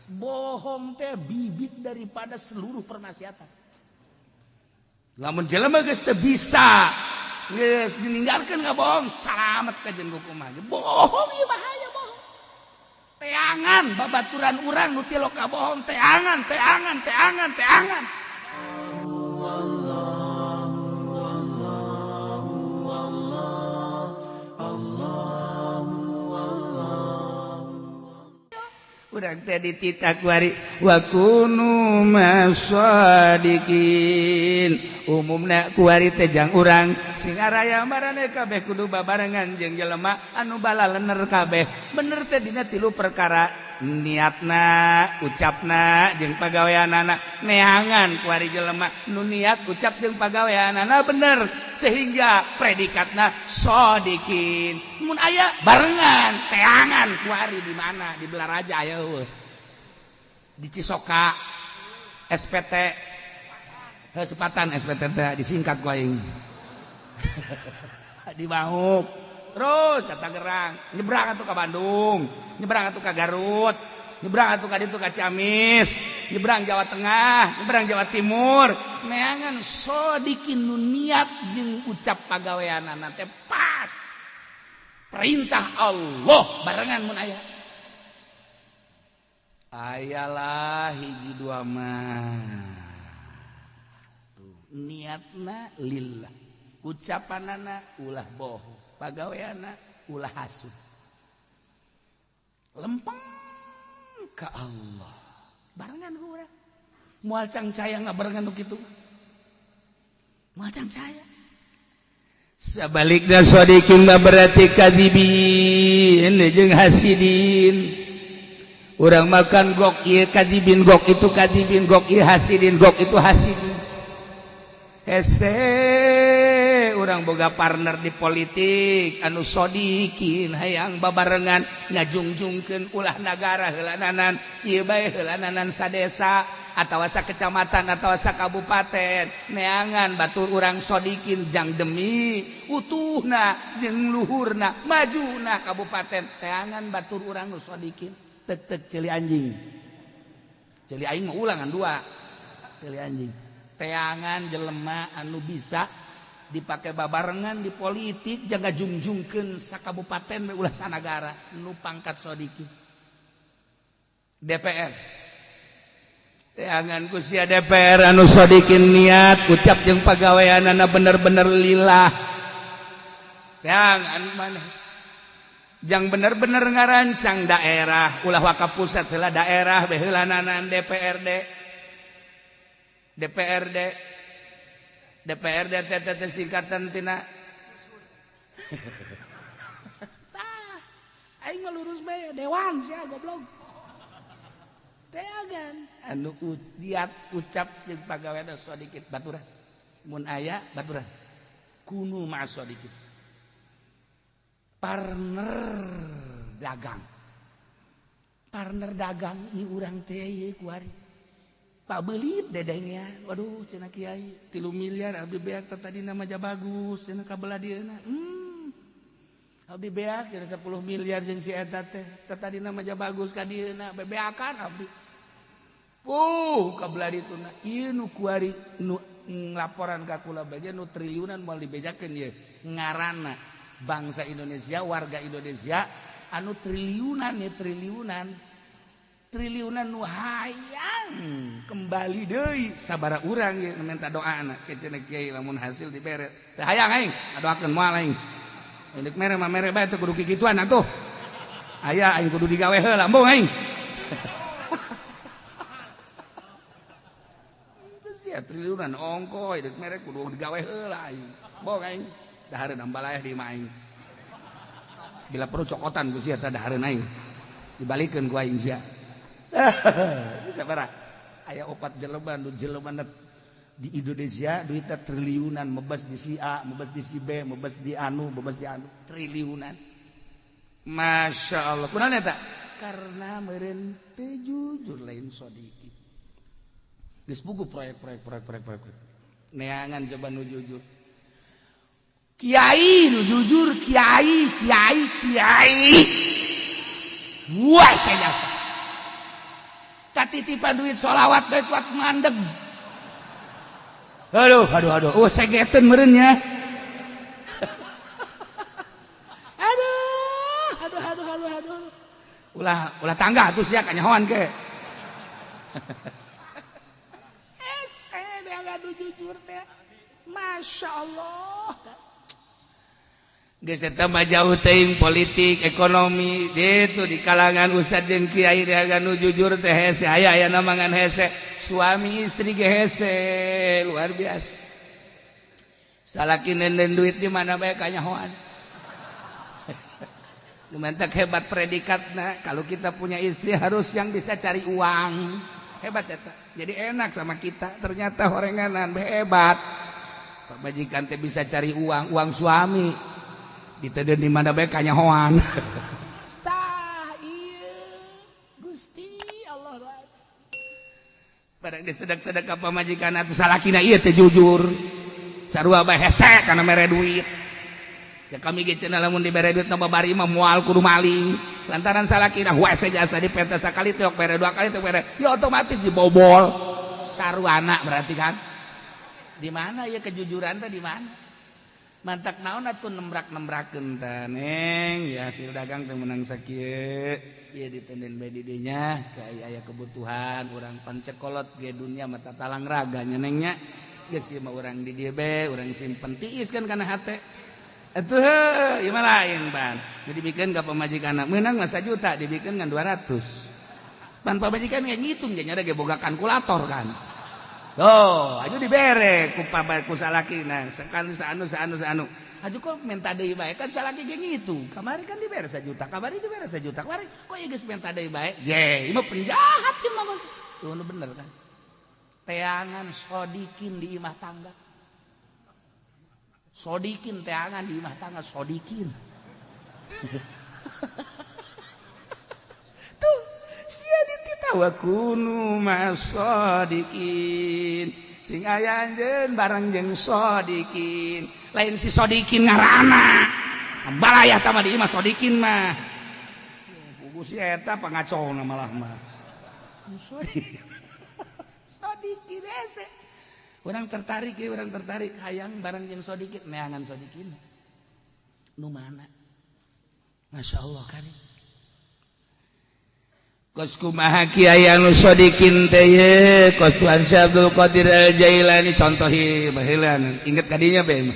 Bohong teh bibit daripada seluruh permaksiatan. Lamun jelema geus teu bisa geus dininggalkeun ka bohong, salamet ka jeung hukum mah. Bohong ieu bahaya bohong. Teangan babaturan urang nu ti loka bohong, teangan. Urang teh dititah kuari wa kunu masadikin. Umumna kuari teh jang urang sing araya marane kabeh kudu babarengan jeung jelema anu balalener kabeh. Bener teh dina tilu perkara, niatna, ucapna jeung pagaweanana. Neangan kuari jelema nu niat, ucap jeung pagaweanana bener sehingga predikatna shodikin. Mun aya barengan teangan kuari di mana? Di Belaraja aya eueuh. Di Cisoka SPT Sepatan SPT disingkat ku aing. Di Bauk. Terus ka Tangerang, nyebrang atuh ka Bandung, nyebrang atuh ka Garut, nyebrang atuh ka ditu ka Ciamis, nyebrang Jawa Tengah, nyebrang Jawa Timur. Neangan shodikin nu niat jeung ucap pagaweanana teh pas. Perintah Allah barengan mun aya. Ayalah hiji dua mah. Niatna lillah, ucapanana ulah bohong, pagaweana ulah hasud. Lempeng ka Allah. Barengan ku urang. Moal can caya ngabarengan nu kitu. Moal can caya. Sabalikna shodikin mah berarti kadibin jeung hasidin. Urang makan gok ieu kadibin, gok itu kadibin, gok ieu hasidin, gok itu hasidin. Hese urang boga partner di politik anu shodikin hayang babarengan ngajungjungkeun ulah nagara heulananan ieu bae heulananan sadesa atawa sakecamatan atawa sakabupaten. Neangan batur urang shodikin jang demi utuhna jeung luhurna majuna kabupaten. Teangan batur urang nu shodikin tek ceuli anjing. Ceuli aing mah ulangan dua. Ceuli anjing. Teangan jelema anu bisa dipake babarengan di politik jaga jungjungkeun sakabupaten ulah sanagara nu pangkat shodikin. DPR teangan ku sia DPR anu shodikin niat ucap jeung pagaweanana bener-bener lillah. Teangan maneh jang bener-bener ngarancang daerah ulah wakaf pusat heula daerah bae heulananan DPRD teh singkatan tina tah aing mah lurus bae dewan sia goblok. Teagan anu niat ucap jeung pagaweana shodikin baturan. Mun aya baturan kunu ma'as shodikin. Partner dagang ieu urang teh ieu kuari. Pak Belit dedengnya, waduh cenah kiai 3 miliar abdi beak tadi nama aja bagus cenah kabelah dieuna. Abdi beak kira 10 miliar jeung si eta teh tadi nama aja bagus ka dieuna bebeakan abdi. Kabelah dituna ieu nu kuari nu laporan ka kula bae nu triliunan moal dibejakeun ieu ngaranna bangsa Indonesia warga Indonesia anu triliunan nu hayang kembali deui sabara urang ye minta doana ke cenah kiai lamun hasil dibere teh hayang aing ngadoakeun moal aing indek mere mah mere bae teh kudu kikituan atuh aya aing kudu digawe heula embung aing itu sia triliunan ongko indek mere kudu digawe heula aing bong aing dahareun ambalayah di imah aing bila perlu cokotan ku sia teh dahareun aing dibalikeun ku aing sia. Sabaraha aya 4 jelema nu jelema di Indonesia duitnya triliunan mebas di si A, mebas di si B, mebas di anu triliunan. Masya Allah. Kunaon eta? Karena meureun teu jujur lain shodikin. Geus puguh proyek. Neangan coba nu jujur. Kiai nu jujur, kiai. Wah saya katitipan duit sholawat bae kuat mandeg. Aduh. Segeteun meureun nya. Aduh. Ulah tangga atuh sia kanyahoan ke. Dia ngadu jujur teh. Masya Allah. Geus eta mah jauh teuing politik, ekonomi, ditu di kalangan ustad jeung kiai dia ngadu jujur teh hese aya namangan hese, suami istri ge hese, luar biasa. Salaki nenden duit di mana bae kanyahoan. Lumantak hebat predikatna, kalau kita punya istri harus yang bisa cari uang. Hebat eta. Jadi enak sama kita, ternyata horenganan hebat. Pak majikan teh bisa cari uang suami. Ditedeun di mana bae kanyahoan. Tah ieu Gusti Allah. Barang disedek-sedek ka pamajikan atuh salakina ieu teh jujur. Sarua bae hese kana mere duit. Ya kami ge cenah lamun dibere duit na babari mah moal kudu maling. Lantaran salakina hese jasa dipenta sakali teh mere dua kali teh mere. Ya otomatis dibobol. Saruana berarti kan. Di mana ya kejujuran teh di mana? Mantak naon atuh nembrak-nembrakeun teh Neng, ya hasil dagang teh menang sakieu. Ieu ditenden bae di dieu nya, aya kebutuhan urang pancekolot ge dunia mah tatalang raga nya Neng nya. Geus ieu mah urang di dieu bae, urang simpen tiis kan kana hate. Atuh ieu mah lain ban. Jadi dibikeun ka pamajikanna, meunang mah 1 juta dibikeun ngan 200. Pan pamajikan ge ngitung nya ada ge boga kalkulator kan. Oh, aju dibere ku salakina. Sekali saanu. Aju kok minta deui bae kan salaki ge ngitung. Kamari kan dibere 1 juta, kamari dibere 1 juta. Kamari kok ieu geus minta deui bae? Ye, ieu mah penjahat ieu mah. Tuh bener kan. Teangan sodikin di imah tangga. Sodikin teangan di imah tangga sodikin. Tuh sia dititawa kunu masodikin sing aya anjeun bareng jeung sodikin lain si sodikin ngarana balaya tah mah di imah sodikin mah buku si eta pangacona malah mah sodikin hese urang tertarik hayang bareng jeung sodikin neangan sodikin nu mana Masya Allah kari kos kumaha kiai anu sodikin teh ye kos Tuan Syabdul Qadir Al-Jailani contohi baheula inget kadinya bae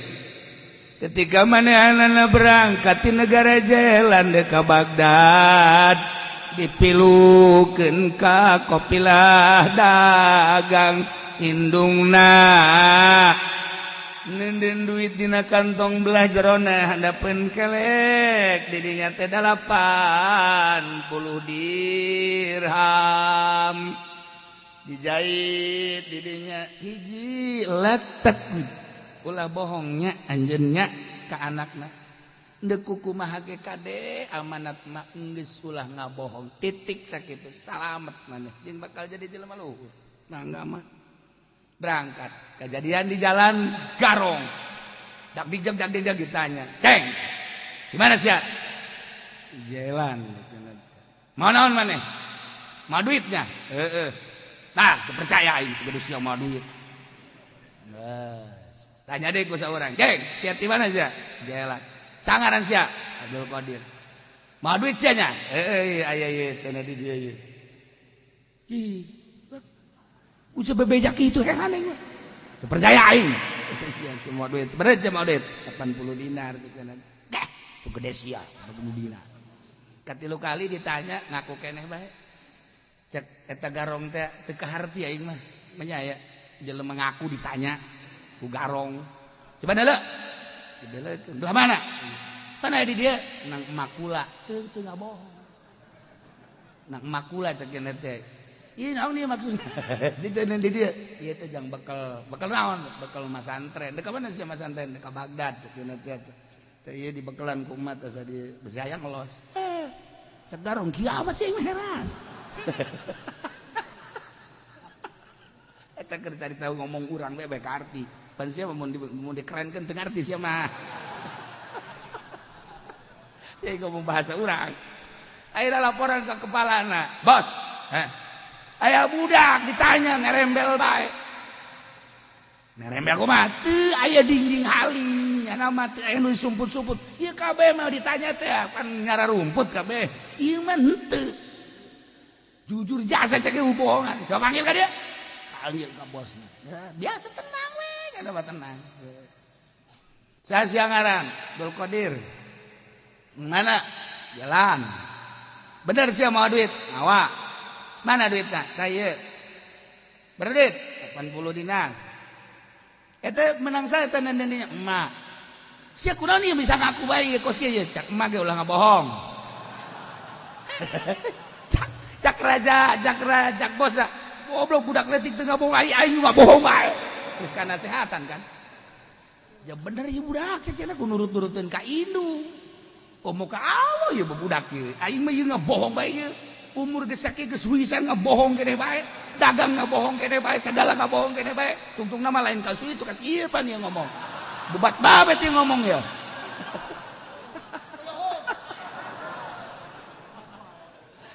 ketika manehanana berangkat ti negara Jailan ka Baghdad dipilukeun ka kopilah dagang indungna nenden duit dina kantong belah jerona handapeun kelek di dinya teh 80 dirham dijahit di dinya hiji letek ulah bohongnya anjeunnya ka anakna deuk kumaha ge kade amanat mah geus ulah ngabohong titik sakitu salamet maneh jeung bakal jadi jelema luhur mangga mah berangkat kejadian di jalan garong dak dijeg ditanya ceng gimana sih jalan mau naon maneh mau duitnya nah kepercayain segede sia mau duit tanya deh ku saurang ceng siat di mana sih jalan sangaran sih Abdul Qadir mau duit sia nya aya ieu cenah di dieu ieu usah bebejak itu heran aing mah. Percaya aing. Semua duit. Sebenarnya semua duit 80 dinar gitu kan. Dah, itu gede sia 80 dinar. Katilu kali ditanya ngaku keneh bae. Cek eta garong teh teu kaharti aing mah. Menyaya jelema ngaku ditanya ku garong. Coba deuleu. Dibelekeun. Belah mana? Mana di dia? Nang Makula. Teu ngabohong. Nang Makula cek keneh teh. Iya naon ieu maksudna di dia ieu teh jang bekal naon bekal masantren deuk mana sih masantren deuk ka Baghdad cenah teh ieu dibekelan ku umat asa di besi hayang ngelos cek garong kiamat sih heran eta keur cari tahu ngomong urang bae ka arti pan sia mun dikerenkeun teu ngarti sia mah ngomong bahasa urang akhirnya laporan ke kepalana bos aya budak ditanya ngerembel bae. Ngerembel kumaha? Teu aya dingging haling, nya nama teu aya nu sumput-sumput. Ieu kabeh mah ditanya teh kan nyara rumput kabeh. Ieu mah henteu. Jujur jasa cek bohongan. Coba panggil ka dia. Panggil ka bosna. Ya, biasa tenang we, kada mah tenang. Saya siangaran, Abdul Qadir. Mana? Jalan. Bener sih mau duit. Awak. Mana duitnya? Saya. Berduit 80 dinar. Eta menang saya teh nendinya emak. Sia kunaon ieu bisa ngaku bae kos kieu cak emak ge ulah ngabohong. cak raja, cak bos dah. Goblok budak leutik teu ngabohong aing mah bohong bae. Terus kana sehatan kan. Ya bener ieu budak cek cenah ku nurut-nuruteun ka indung. Komo ka Allah ieu budak ieu. Aing mah ieu ngabohong bae ieu. Umur geus sakieu geus wisan ngabohong keneh bae. Dagang ngabohong keneh bae, segala ngabohong keneh bae. Tungtung nama lain ka sulit kas ieu pan ieu ngomong. Bubat babet ieu ngomong ya.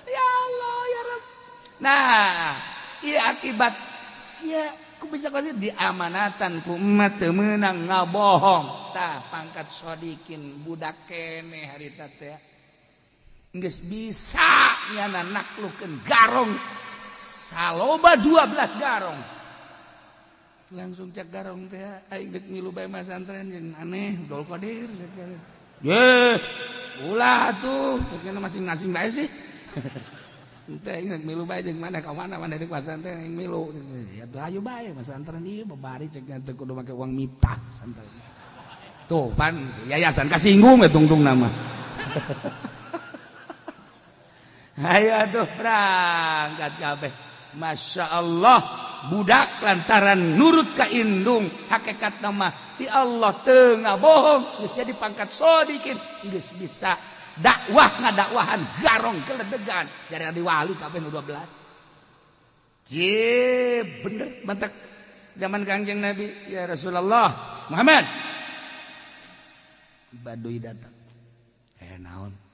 Ya Allah ya Rabb. Nah, ieu akibat sia ku bisa kasih diamanatan ku emat teu meunang ngabohong. Tah pangkat sodikin budak keneh harita teh. Geus bisa nyana naklukeun garong saloba 12 garong. Langsung cek garong teh aing geus milu bae masantren jeung aneh Abdul Qadir. Ye, ulah atuh, pokona masing-masing bae sih. Teh aing milu bae jeung mana ka mana di masantren aing milu. Ya teu ayo bae masantren ieu babari cek teu kudu make uang miftah santren. Tuh pan yayasan kasinggung we tungtung nama. Ayo atuh berangkat kabeh. Masya Allah budak lantaran nurut ka indung hakikat nama ti Allah teu ngabohong geus jadi pangkat sodikin geus bisa dakwah ngadakwahan garong keledegan dari wali kabeh nu 12. Je bener mantak zaman Kangjeng Nabi ya Rasulullah Muhammad Baduy datang. Naon?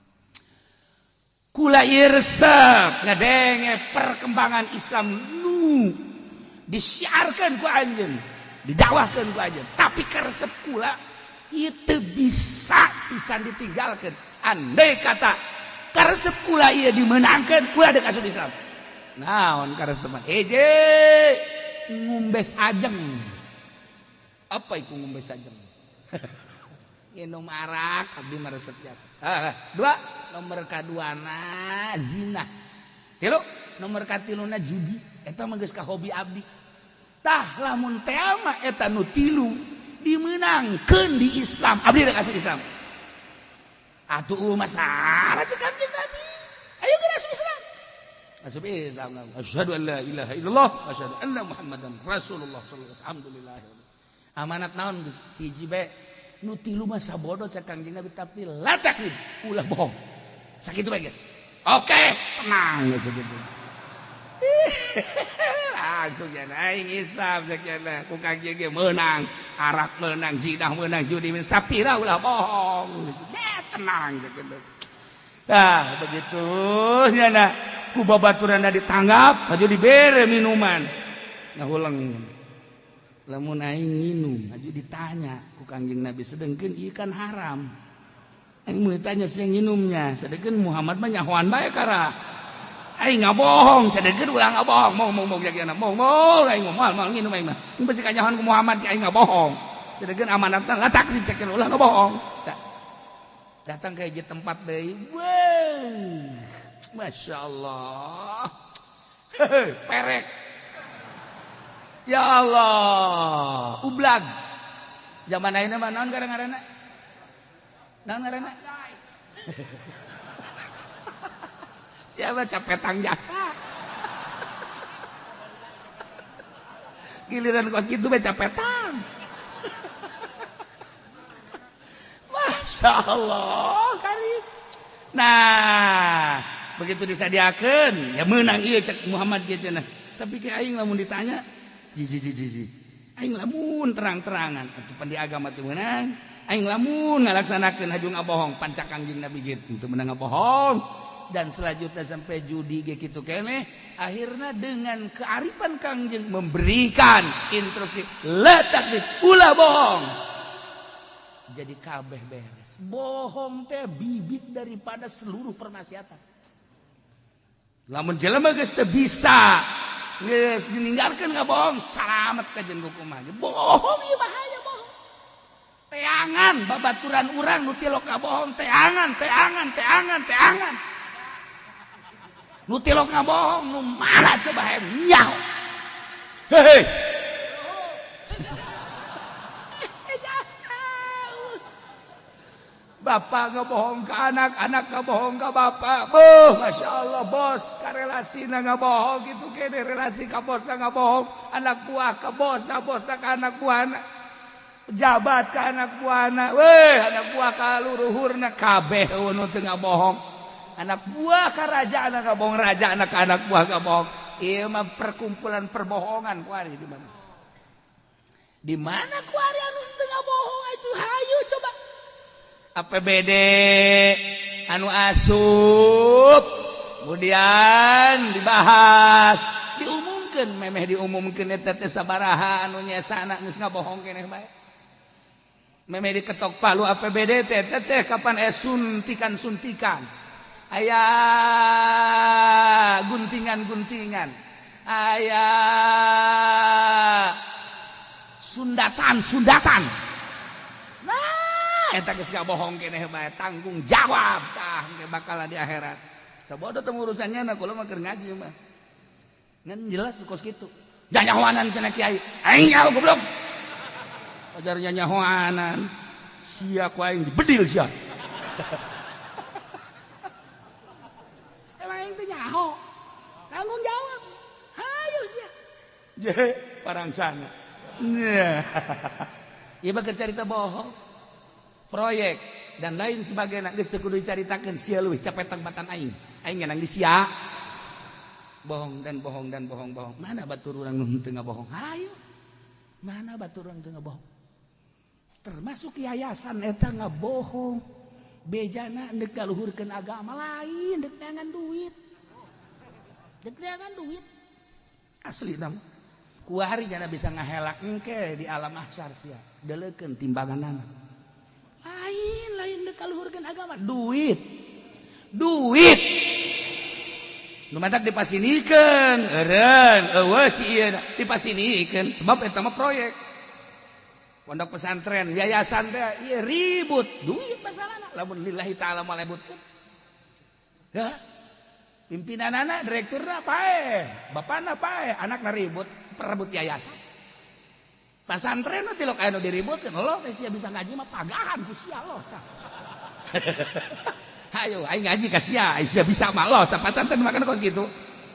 Kula ieu resep ngadenge perkembangan Islam nu disiarkeun ku anjeun, didakwahkeun ku anjeun. Tapi karesep kula ieu teu bisa pisan ditinggalkeun. Andai kata karesep kula ieu dimeunangkeun, kula deuk asup Islam. Naon karesep? Hiji, ngombe sajeng. Apa itu ngombe sajeng? Minum arak abdi mah resep jasa. Dua, nomor kaduana zina. Tilu, nomor katiluna judi. Eta mah geus ka hobi abdi. Tah lamun teh mah eta nu tilu dimeunangkeun di Islam. Abdi rek asup Islam. Atuh masalah cek Kanjeng Nabi. Ayo kita asup Islam. Asup Islam. Asyhadu an la ilaha illallah wa asyhadu anna Muhammadan Rasulullah sallallahu alaihi wasallam. Alhamdulillah. Amanat naon hiji bae nu tilu mah sabodo cek Kanjeng Nabi tapi la taklid ulah bohong. Sakitu bae guys. Oke, tenang geus gitu. Langsung nya aing Islam cek nya ku Kanjeng ge meunang, arak meunang, zina meunang, judi meunang, sapira ulah bohong. Ya tenang cek gitu. Tah begitu nya ku babaturanna ditanggap, aju dibere minuman. Nah ulang lamun aing minum aju ditanya ku Kanjeng Nabi sedengkeun ieu kan haram. Aing mun ditanya sing nginumnya, sedengkeun Muhammad mah nyahoan bae kara. Aing ngabohong, sedengkeun ulah ngabohong. Mong jagieuna mong aing moal nginum aing mah. Mun bisi kanyahoan ku Muhammad aing ngabohong. Sedengkeun amanatna la taklid cek ulah ngabohong. Datang ke hiji tempat deui. Wah. Masyaallah. Perek. Ya Allah, ublag. Zaman ayeuna mah naon ngaranna? Naon ngaranna? Siapa capetang jasa? Giliran kos kitu bae capetang. Masya Allah, karim. Nah, begitu disadiakeun, ya menang ieu cek Muhammad kitu nah. Tapi ke aing lamun ditanya Ji. Aing lamun terang-terangan atuh pan di agama teh meunang. Aing lamun ngalaksanakeun haju ngabohong pancak Kanjeng Nabi gitu teu meunang ngabohong. dan selanjutnya sampai judi gitu kene. Akhirnya dengan kearifan Kangjeng memberikan instruksi letak di ulah bohong. Jadi kabeh beres. Bohong teh bibit daripada seluruh permaksiatan. Lamun jelema geus teu bisa geus meninggalkeun ngabohong, salamet ka jeung hukuman. Bohong ieu bahaya bohong. Teangan babaturan urang nu tilok kabohong, teangan. Nu tilok kabohong nu mana coba nyaho. Hei. Bapak ngabohong ke anak ngabohong ke bapak. Masya Allah bos, karelasi na ngabohong gitu kene relasi ka bos na ngabohong, anak buah ke bos na ke anak buah na, pejabat ke anak buah na, anak buah ka luruhurna kabeh nu teu ngabohong. Anak buah ka raja anak ngabohong, raja anak buah ngabohong. Ieu mah perkumpulan perbohongan kuari di mana? Di mana kuari anu teu ngabohong itu hayu coba. APBD anu asup kemudian dibahas diumumkeun memeh diumumkeun eta teh sabaraha anu nyesana geus ngabohong keneh bae memeh diketok palu APBD teh kapan suntikan aya guntingan aya sundatan eta geus ngabohong keneh bae tanggung jawab tah ge bakalan di akhirat. Sabodo teh urusannya na kula mah keur ngaji mah. Ngan jelas kos kitu. Nyanyahoanan cenah kiai. Aing nyaho goblok. Ajar nyanyahoanan. Sia ku aing dibedil sia. Emang aing teh nyaho. Tanggung jawab. Hayu sia. Je parang sana. Ieu mah keur carita bohong. Proyek dan lain sebagainya geus teu kudu dicaritakeun sia leuwih capek tangbatan aing ngeunang di sia bohong. Mana batur urang nu teu ngabohong? Hayu mana batur urang teu ngabohong? Termasuk yayasan eta ngabohong bejana deuk galuhurkeun agama lain deuk neangan duit asli nam kuari jana bisa ngahelak engke di alam mahsyar sia deuleukeun timbanganana lain dek kaluhurkeun agama duit nu matak dipasinikeun eureun eueuh si ieu dipasinikeun sebab eta mah proyek pondok pesantren yayasan teh ieu ribut duit masalahna lamun lillahi taala malebutkeun ya pimpinanana direkturna pae bapana pae anakna ribut perebut yayasan. Pasantren nanti lo kayak diributkan, lo saya bisa ngaji mah pagahan ku sia lo. Ayo, ayo ngaji ka sia, sia bisa mah lo. Pasantren makan kos gitu.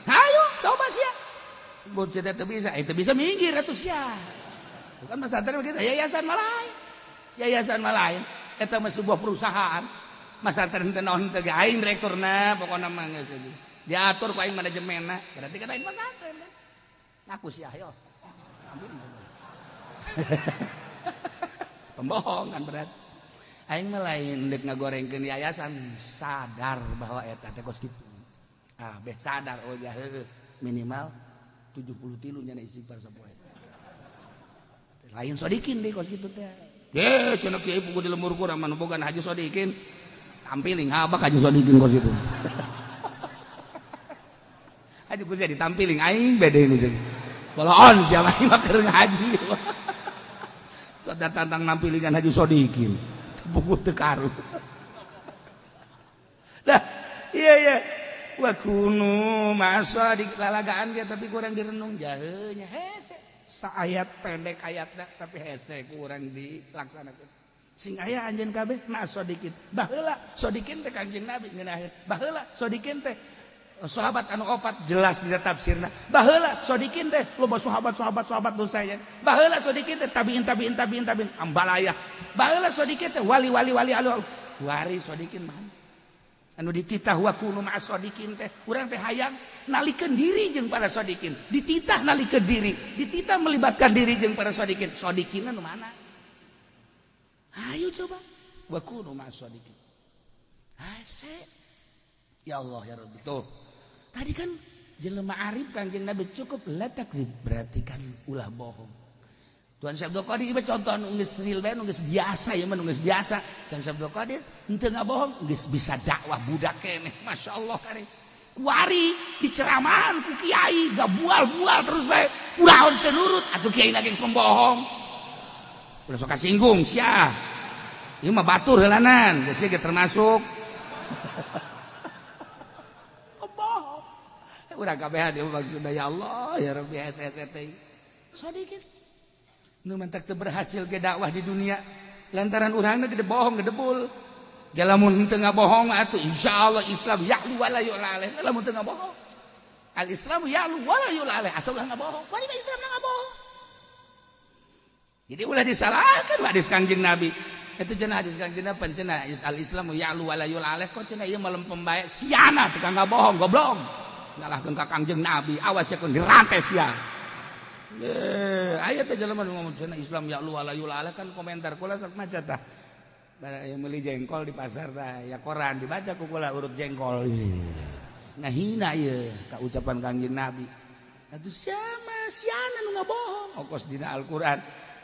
Ayo, coba sia. Bocah teh bisa, itu bisa minggir atuh sia. Bukan pasantren begitu, yayasan mah lain. Eta mah sebuah perusahaan. Pasantren teh naon teh aing direkturna, pokona mah geus diatur ku aing manajemenna. Berarti kan aing pasantren. Ngaku sia, ayo. Pembohong kan berat. Aing mah lain deuk ngagorengkeun yayasan sadar bahwa eta teh kos kitu. Beh sadar oh ya minimal 73 nya istighfar sapoe. Lain sodikin deui kos kitu teh. Ye cenah kieu pugu di lembur kurang mah bogan haji sodikin. Tampiling habak haji sodikin kos kitu. Haji ku jadi tampiling aing bede nu jeung. Kalau on siapa aing mah keur ngaji. Datang nampilingan haji sodikin buku tekaru dah iya wa kunu masa di lalagaan dia tapi kurang direnung jaheunya hese saayat pendek ayatna tapi hese kurang dilaksanakeun sing aya anjeun kabeh na sodikin baheula sodikin teh Kangjeng Nabi ngeunaheun baheula sodikin teh sahabat anu opat jelas di tafsirna baheula sodikin teh loba sahabat nu saya baheula sodikin teh tabiin ambalaya baheula sodikin teh wali Allah wari sodikin mah anu dititah wa kunu ma'as sodikin teh urang teh hayang nalikeun diri jeung para sodikin dititah nalikeun diri dititah melibatkan diri jeung para sodikin anu mana ayo coba wa kunu ma'as sodikin ase Ya Allah ya Rabbi. Tuh. Tadi kan jelema arif Kangjeng Nabi cukup la takzib berarti kan ulah bohong. Tuan Syekh Abdul Qadir ieu contoh nu geus real bae nu geus biasa ieu mah nu geus biasa. Tuan Syekh Abdul Qadir henteu ngabohong geus bisa dakwah budak keneh. Masyaallah kare. Kuari diceramahan ku kiai gak bual-bual terus bae. Ulah teu nurut atuh kiai lagi pembohong. Ulah sok kasinggung sia. Ieu mah batur heulanan, geus ge termasuk pembohong. Urang kabehan ieu maksudna ya Allah ya Rabbi SST. Sedikit nu mentak teu berhasil ge dakwah di dunia lantaran urangna gede bohong gede bul. Lamun teu ngabohong atuh insyaallah Islam ya'lu wa la yu'laleh. Lamun teu ngabohong. Al Islamu ya'lu wa la yu'laleh. Asal ulah ngabohong. Bari mah Islam ngabohong. Jadi ulah disalahkan hadis Kangjeng Nabi. Itu cenah hadis Kangjeng Nabi cenah al Islamu ya'lu wa la yu'laleh. Kok cenah ieu mah lempem bae siana tukang ngabohong goblok. Ngalahkeun ka Kangjeng Nabi awas yakeun dirantes sia. Aya teh jelema nu ngomong cenah Islam ya'lu wa la yu'laleh kan komentar kula sok maca tah. Yang beli jengkol di pasar tah ya koran dibaca ku kula urut jengkol. Ngahina ieu ka ucapan Kangjeng Nabi. Atuh siana nu ngabohong. Ongkos dina Al-Qur'an.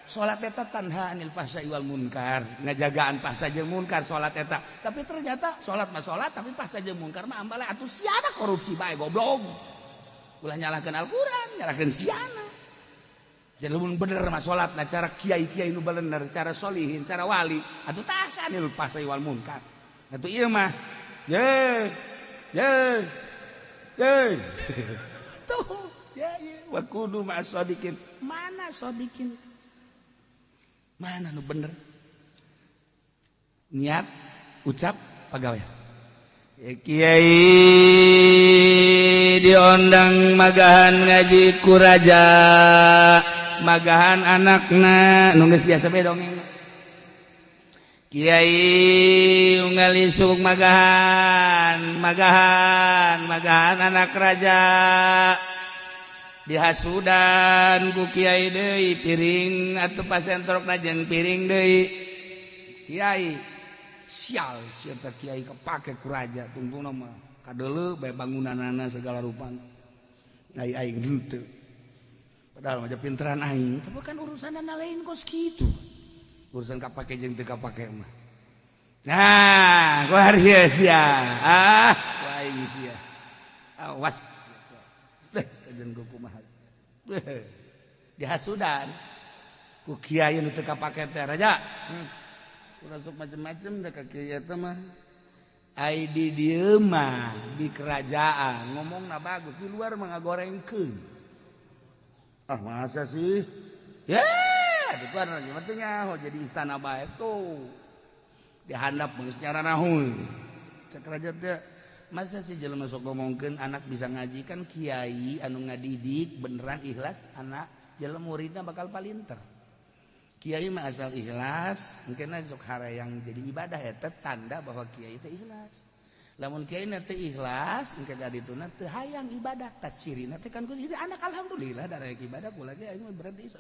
Salat eta tanha anil fahsya'i wal munkar. Ngajagaan fahsya jeung munkar salat eta. Tapi ternyata salat mah salat tapi fahsya jeung munkar mah ambale atuh siana korupsi bae goblok. Ulah nyalahkeun Al-Qur'an, nyalahkeun siana. Jadi mun bener mah salat cara kiai-kiai nu bener, cara solihin, cara wali, atuh tah anil fahsya'i wal munkar. Atuh ieu mah ye. Tuh, ya wa kudu ma'as shadiqin. Mana shadiqin? Mana nu bener? Niat, ucap, pagawe. Ya kiai diondang magahan ngaji ku raja, magahan anakna nu geus biasa bae dongeng. Kiai unggal isuk magahan anak raja. Dihasudan ku kiai deui piring atuh pasentrokna jeung piring deui. Kiai sial sia teh kiai kepake ku raja tungtungna mah kadeuleu bae bangunanana segala rupana. Aing henteu. Padahal mah pinteran aing, tapi kan urusanana lain kos kitu. Urusan kapake jeung teu kapake mah. Nah, ku hareuy sia. Ku aing sia. Awas. Jeung kumaha. Dihasudan ku kiai nu teu kapake teh raja. Ulah sok macem-macem da ka kiai eta mah. Ai di dieu mah di kerajaan ngomongna bagus, di luar mah ngagorengkeun. Ah masa sih? Ya, di luar mah teh nyaho jadi istana bae tuh. Dihandap geus nyaranahuy. Cek raja teh masa sih jelema sok ngomongkeun anak bisa ngaji kan kiai anu ngadidik beneran ikhlas anak jelema muridna bakal palinter. Kiai mah asal ikhlas, mungkin sok harayang jadi ibadah eta tanda bahwa kiai teh ikhlas. Lamun kiai na teh ikhlas, engke dadituna teu hayang ibadah, tah cirina teh kan jadi anak alhamdulillah darek ibadah kula ge aing berarti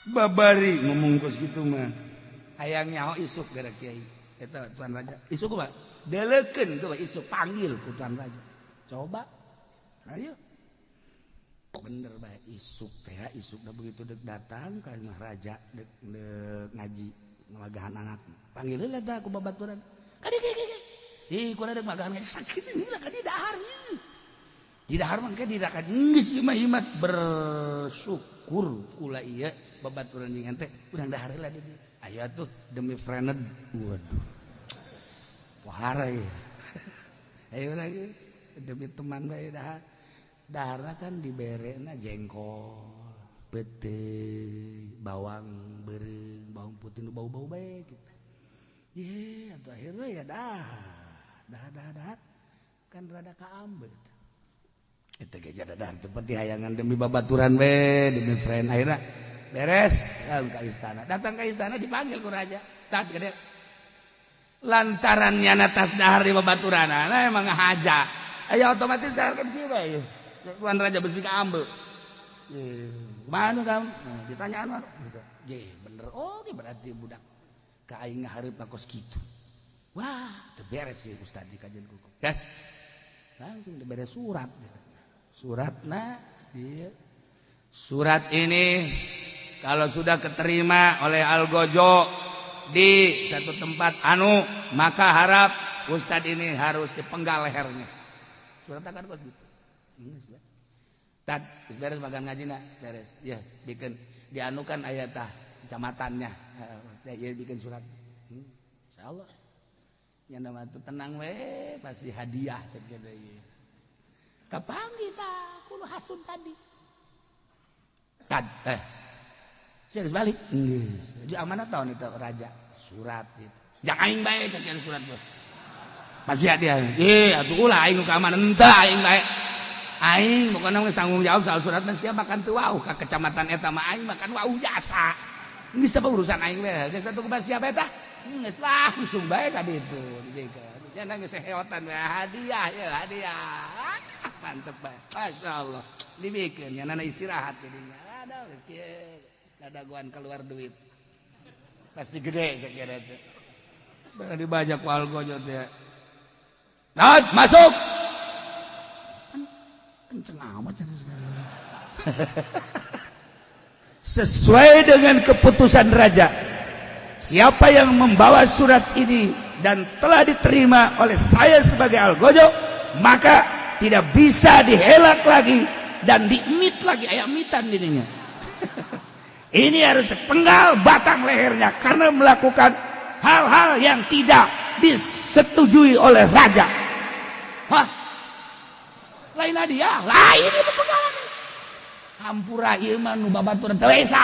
babari ngomong kos kitu mah. Hayang nyaho isuk gara kiai. Eta tuan raja. Isuk kumaha? Deleukeun tuh isuk panggil ku tuan raja. Coba. Ayo. Bener bae isuk teh isuk da begitu deuk datang ka imah raja deuk ngaji ngagahan anak. Panggil heula da ku babaturan. Kadi. Ih kunaon deuk magahan ngaji sakit ini lah kadi dahar. Di dahar mah di dahar geus imah bersyukur kula ieu babaturan jeung ente urang dahar heula di. Aya tuh demi friend. Waduh. Wahara ya. Ayo lagi demi teman bae dahar. Daharna kan diberena jengkol, pete, bawang beureung, bawang putih nu bau-bau bae gitu. Ye, atuh akhirnya ya dah kan rada kaambeut. Eta ge jadadar teu peti hayangan demi babaturan we, demi friend akhirnya beres ka istana. Datang ke istana dipanggil ku raja. Tat gede. Lantaran nyana tas dahar di babaturanana emang ngahaja. Aya otomatis dahar kan kieu bae. Tuan raja besi ka ambe. Mana kamu? Ditanyaan mana? Gitu. Bener. Oh, berarti budak ka aing ngahareup kos kitu. Wah, terberes sih Ustaz di kajian kuku. Yes. Langsung diberes surat. Suratna dia. Surat ini kalau sudah keterima oleh Algojo di satu tempat maka harap Ustaz ini harus dipenggal lehernya. Surat akan kos gitu. Tad, beres makan ngaji nak, beres. Ya, bikin dianukan ayat kecamatannya. Ya, bikin surat. Insyaallah. Yang nama itu tenang we, pasti hadiah segede ieu. Kapanggih tah kudu hasud tadi. Tad, saya geus balik. Jadi amanah tahun itu raja surat itu. Jangan aing bae cekel surat tuh. Pasti dia. Atuh ulah aing nu ka amanah henteu aing bae. Aing bukan geus tanggung jawab soal suratna sia makan teu wau ka kecamatan eta mah aing makan wau jasa. Geus teh urusan aing we. Geus atuh ka siapa eta? Geus lah langsung bae ka ditu. Jangan geus seheotan we hadiah ya hadiah. Mantep bae. Masyaallah. Dibikeun nana istirahat jadinya. Ada geus kieu. Dadaguan keluar duit. Pasti gede sakira teh. Bari dibajak ku Algojo teh. Nah, masuk. Kenceng amat sesuai dengan keputusan raja, siapa yang membawa surat ini dan telah diterima oleh saya sebagai Algojo, maka tidak bisa dihelak lagi dan diimit lagi ayamitan dirinya. Ini harus dipenggal batang lehernya karena melakukan hal-hal yang tidak disetujui oleh raja. Hah? Lain dia, lain itu penggalan. Hampura ieu mah nu babaturan teu bisa.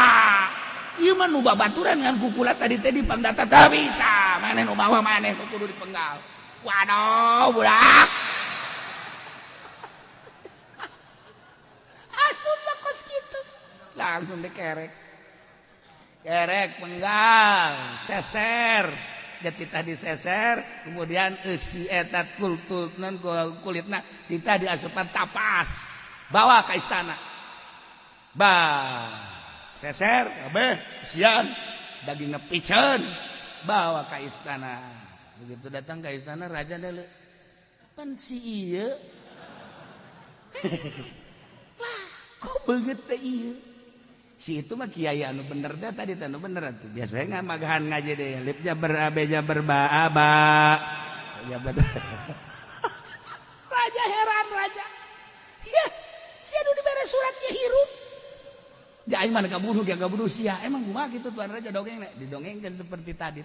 Ieu mah nu babaturan ngan kukula tadi teh dipangdata teu bisa. Maneh nu bawa maneh nu kudu dipenggal. Waduh, budak. Asup lah kos kitu. Langsung dikerek. Kerek, penggal, seser. Jadi tadi seser, kemudian si etat kulitna kita diasupan tapas, bawa ke istana. Seser, kabeh, sian, daging nepicen, bawa ke istana. Begitu datang ke istana, raja dele, pan si iya, lah, kok begitu iya? Si itu mah kiai anu bener deh tadi anu bener tuh biasanya nggak magahan ngaji deh lipnya berabeja berbaaba raja heran raja ya si anu diberi surat si hirup dia aing mana kabunuh dia kabunuh sia emang kumaha gitu tuan raja dongeng didongengkan seperti tadi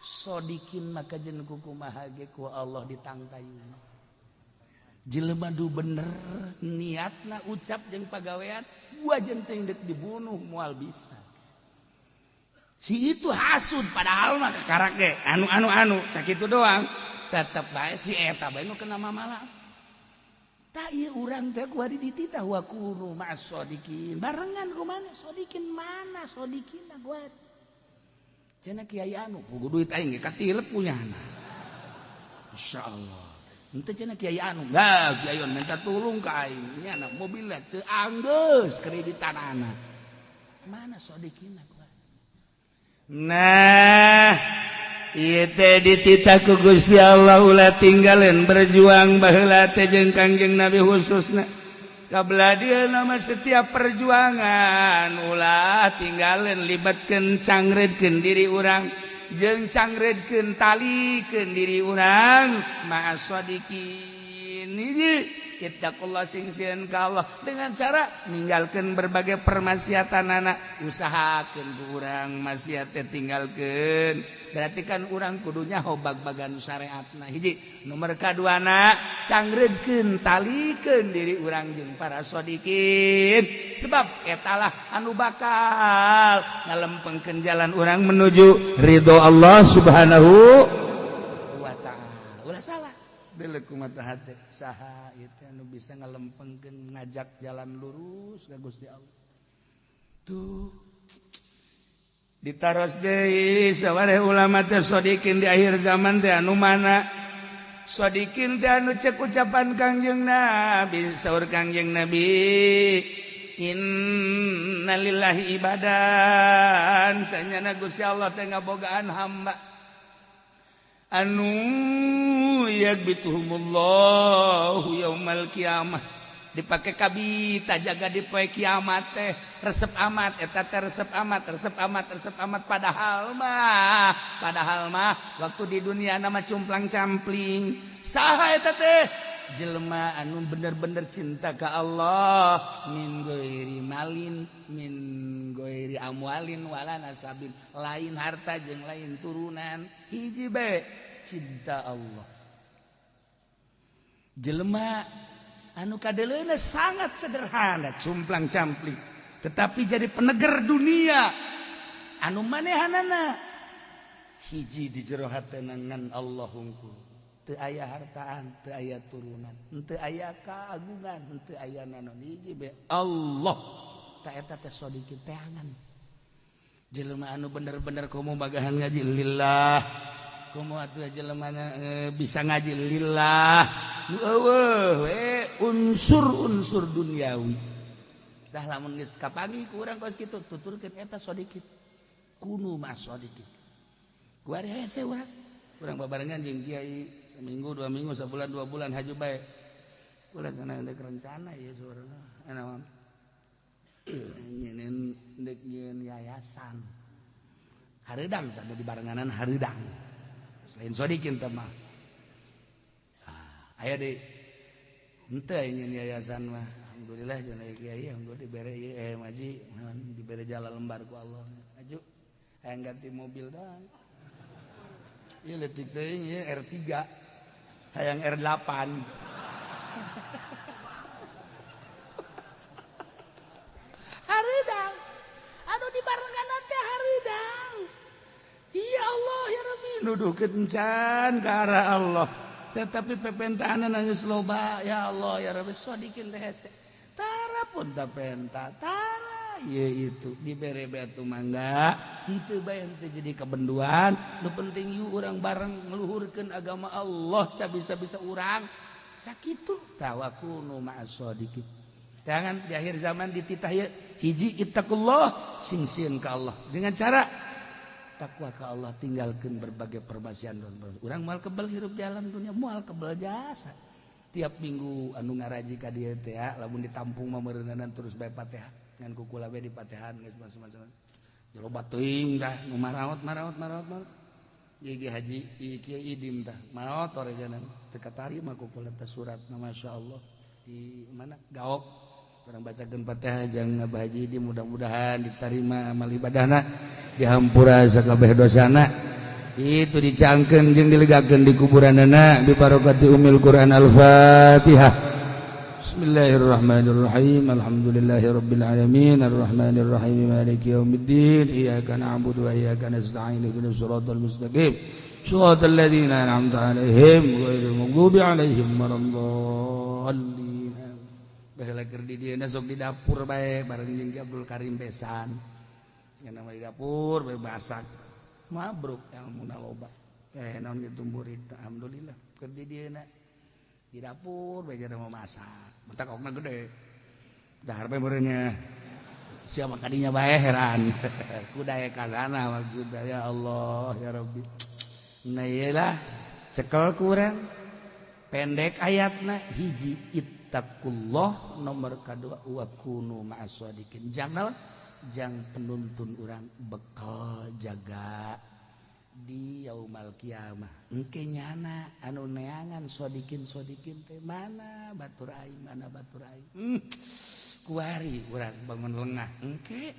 sodikin maka jeung kumaha ge ku Allah ditangtayun jelema du bener niatna ucap jeung pagawean gua jeung teh dek dibunuh moal bisa. Si itu hasud padahal mah kakarak ge anu sakitu doang tetep bae si eta bae nu kena mamalah. Tah ieu urang teh kuari dititah wa kunu ma'as sodikin. Barengan kumaha sodikin mana sodikinna gua. Cenah kiai anu kudu duit aing ge katilep punyana. Insyaallah. Ente cenah kiai anu, nah kiai minta tolong ka aing, nya anak mobil teu anggeus kreditan anak. Mana sodikina gua? Nah, ieu teh dititah ku Gusti Allah ulah tinggaleun berjuang baheula teh jeung Kangjeng Nabi khususna. Kabelah nama setiap perjuangan ulah tinggaleun libatkeun cangredkeun diri urang. Jeung cangredkeun talikeun diri urang ma'as shadiqin hiji ittaqullah sing sieun ka Allah dengan cara ninggalkeun berbagai permaksiatanana usahakeun ku urang maksiat teh tinggalkeun berarti kan urang kudunya hobag-bagan syariatna hiji nomor kaduana cangredkeun talikeun diri urang jeung para shadiqin sebab etalah anu bakal ngalempengkeun jalan urang menuju ridho Allah Subhanahu wa taala. Ulah salah. Deuleu kumaha hate saha ieu teh anu bisa ngalempengkeun ngajak jalan lurus ka Gusti Allah. Tuh ditaros deui sawareh ulama teh shodikin di akhir zaman teh anu mana shodikin teh anu cek ucapan Kangjeng Nabi saur Kangjeng Nabi innalillahi ibadan sanyana Gusti Allah teh ngabogaan hamba anu yagbituhumullahu yaumal qiyamah dipakai kabita jaga di poe kiamat teh resep amat eta teh resep amat padahal mah waktu di dunia nama cumplang campling saha eta teh jelema anu bener-bener cinta ka Allah min ghairi malin min ghairi amwalin wala nasabin lain harta jeung lain turunan hiji bae cinta Allah jelema anu kadeleuna sangat sederhana cumplang campling tetapi jadi penegar dunia anu manehanana hiji di jero hatena ngan Allah hungkul teu aya hartaan teu aya turunan teu aya kaagungan teu aya nanon hiji be Allah ta eta teh sodiki teangan jelema anu bener-bener komo bagahan ngaji lillah komo atuh jelema bisa ngaji lillah nu eueuh we unsur-unsur duniawi dah lamun geus kapangi ku urang kos kitu tuturkeun eta sodikit kunu mas sodikit ku ari hese urang babarengan jeung kiai seminggu 2 minggu sebulan 2 bulan haju bae ulah kana ndek rencana ieu saurana naon nyeun ndek nyeun yayasan hareudang tadi di barenganan hareudang lain sodikin teh mah aya deui henteu nyeun yayasan mah alhamdulillah jeung kiai alhamdulillah dibere ieu maji dibere jalan lembar ku Allah aju hayang ganti mobil doang ieu leutik teuing ieu R3 hayang R8 hareudang anu dibarenganan teh hareudang ya Allah ya Rabbi nuduhkeun can ka arah Allah tetapi pepentahanan geus loba ya Allah ya Rabbi sodikin teh hese tara pun tah penta tara ieu itu dibere batu mangga henteu bae henteu jadi kebenduan nu penting ieu urang bareng ngluhurkeun agama Allah sabisa-bisa urang sakitu tawakunu ma'as sodiqin jangan di akhir zaman dititah ieu hiji ittaqullah sing-sieun ka Allah dengan cara takwa ka Allah tinggalkan berbagai perbasian urang moal kebal hirup di alam dunia moal kebal jasa tiap minggu anu ngaraji ka dieu teh lamun ditampung mah meureunanan terus bae Fatihah ngan kukula bae di Fatihan geus masuk-masuk jaloba teuing tah nu maraot gigi haji kiai idim tah maot oreganan teu katarima kukula teh surat masyaallah di mana gaok orang bacakeun Fatihah jeung Abah Haji di mudah-mudahan diterima amal ibadahna dihampura sakabeh dosana itu dicangkeun jeung dilegakeun di kuburanna bi barokati umil Quran Al-Fatihah Bismillahirrahmanirrahim Alhamdulillahirabbil alamin arrahmanir rahim maliki yaumiddin iyyaka na'budu wa iyyaka nasta'in ihdinas siratal mustaqim siratal ladzina an'amta 'alaihim ghairil maghdubi 'alaihim waladdallin baheula keur di dieu sok di dapur bae bareng jeung Abdul Karim Besan yang nama di dapur bae masak mabruk ilmuna loba naon kitu murid alhamdulillah keur di dieu di dapur bae jana mau masak mentak okna gede dahar bae meureunnya siapa kadinya bae heran kudaya kagana maksudna ya Allah ya Rabbi nah iyalah cekel ku urang pendek ayatna hiji ittaqullah nomor kedua wa kunu ma'as shodiqin jangan penuntun orang bekal jaga di yaumal kiamah engke nyana anu neangan shodiqin teh mana batur aing kuari urang bangun lengah engke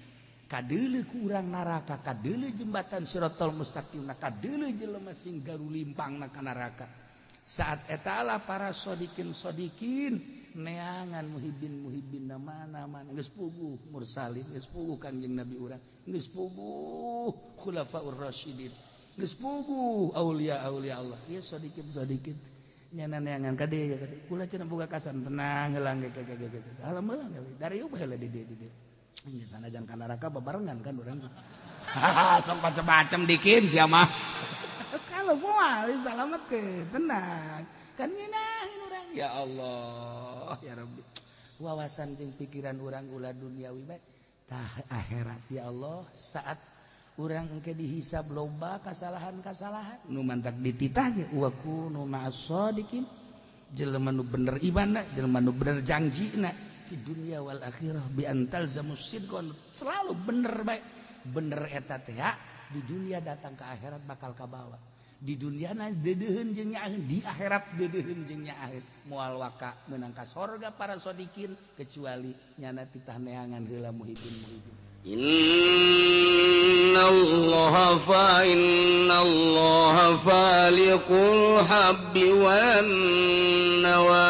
kadeuleu ku urang naraka kadeuleu jembatan siratal mustaqim kadeuleu jelema sing garu limpangna ka naraka saat etalah para shodiqin neangan muhibbin nama geus puguh mursalin geus puguh kanjeng Nabi urang geus puguh khulafaur rasyidin geus puguh aulia Allah ieu shodiqin nyana neangan ka dieu kula cenah boga kasan tenang heula ge alhamdulillah dari ieu bae di dieu sanajan ka neraka babarengan kan urang sok macam-macam dikin sia mah kalau moal salametkeun tenang kan ngeunaheun urang ya Allah ya Rabbi wawasan jeung pikiran urang ulah duniawi bae tah akhirat ya Allah saat urang engke dihisab loba kasalahan-kasalahan nu mantak dititah ge wa kunu ma'as-shadiqin jelema nu bener imanna jelema nu bener janjina di dunia wal akhirah bi antal zamus sidqon selalu bener bae bener eta teh di dunia datang ke akhirat bakal kabawa di dunia na deudeuheun jeung nyaeun di akhirat deudeuheun jeung nyaeun moal waka meunang ka sorga para shodiqin kecuali nyana titah neangan heula muhibin innallaha faliqul habbi wan nawa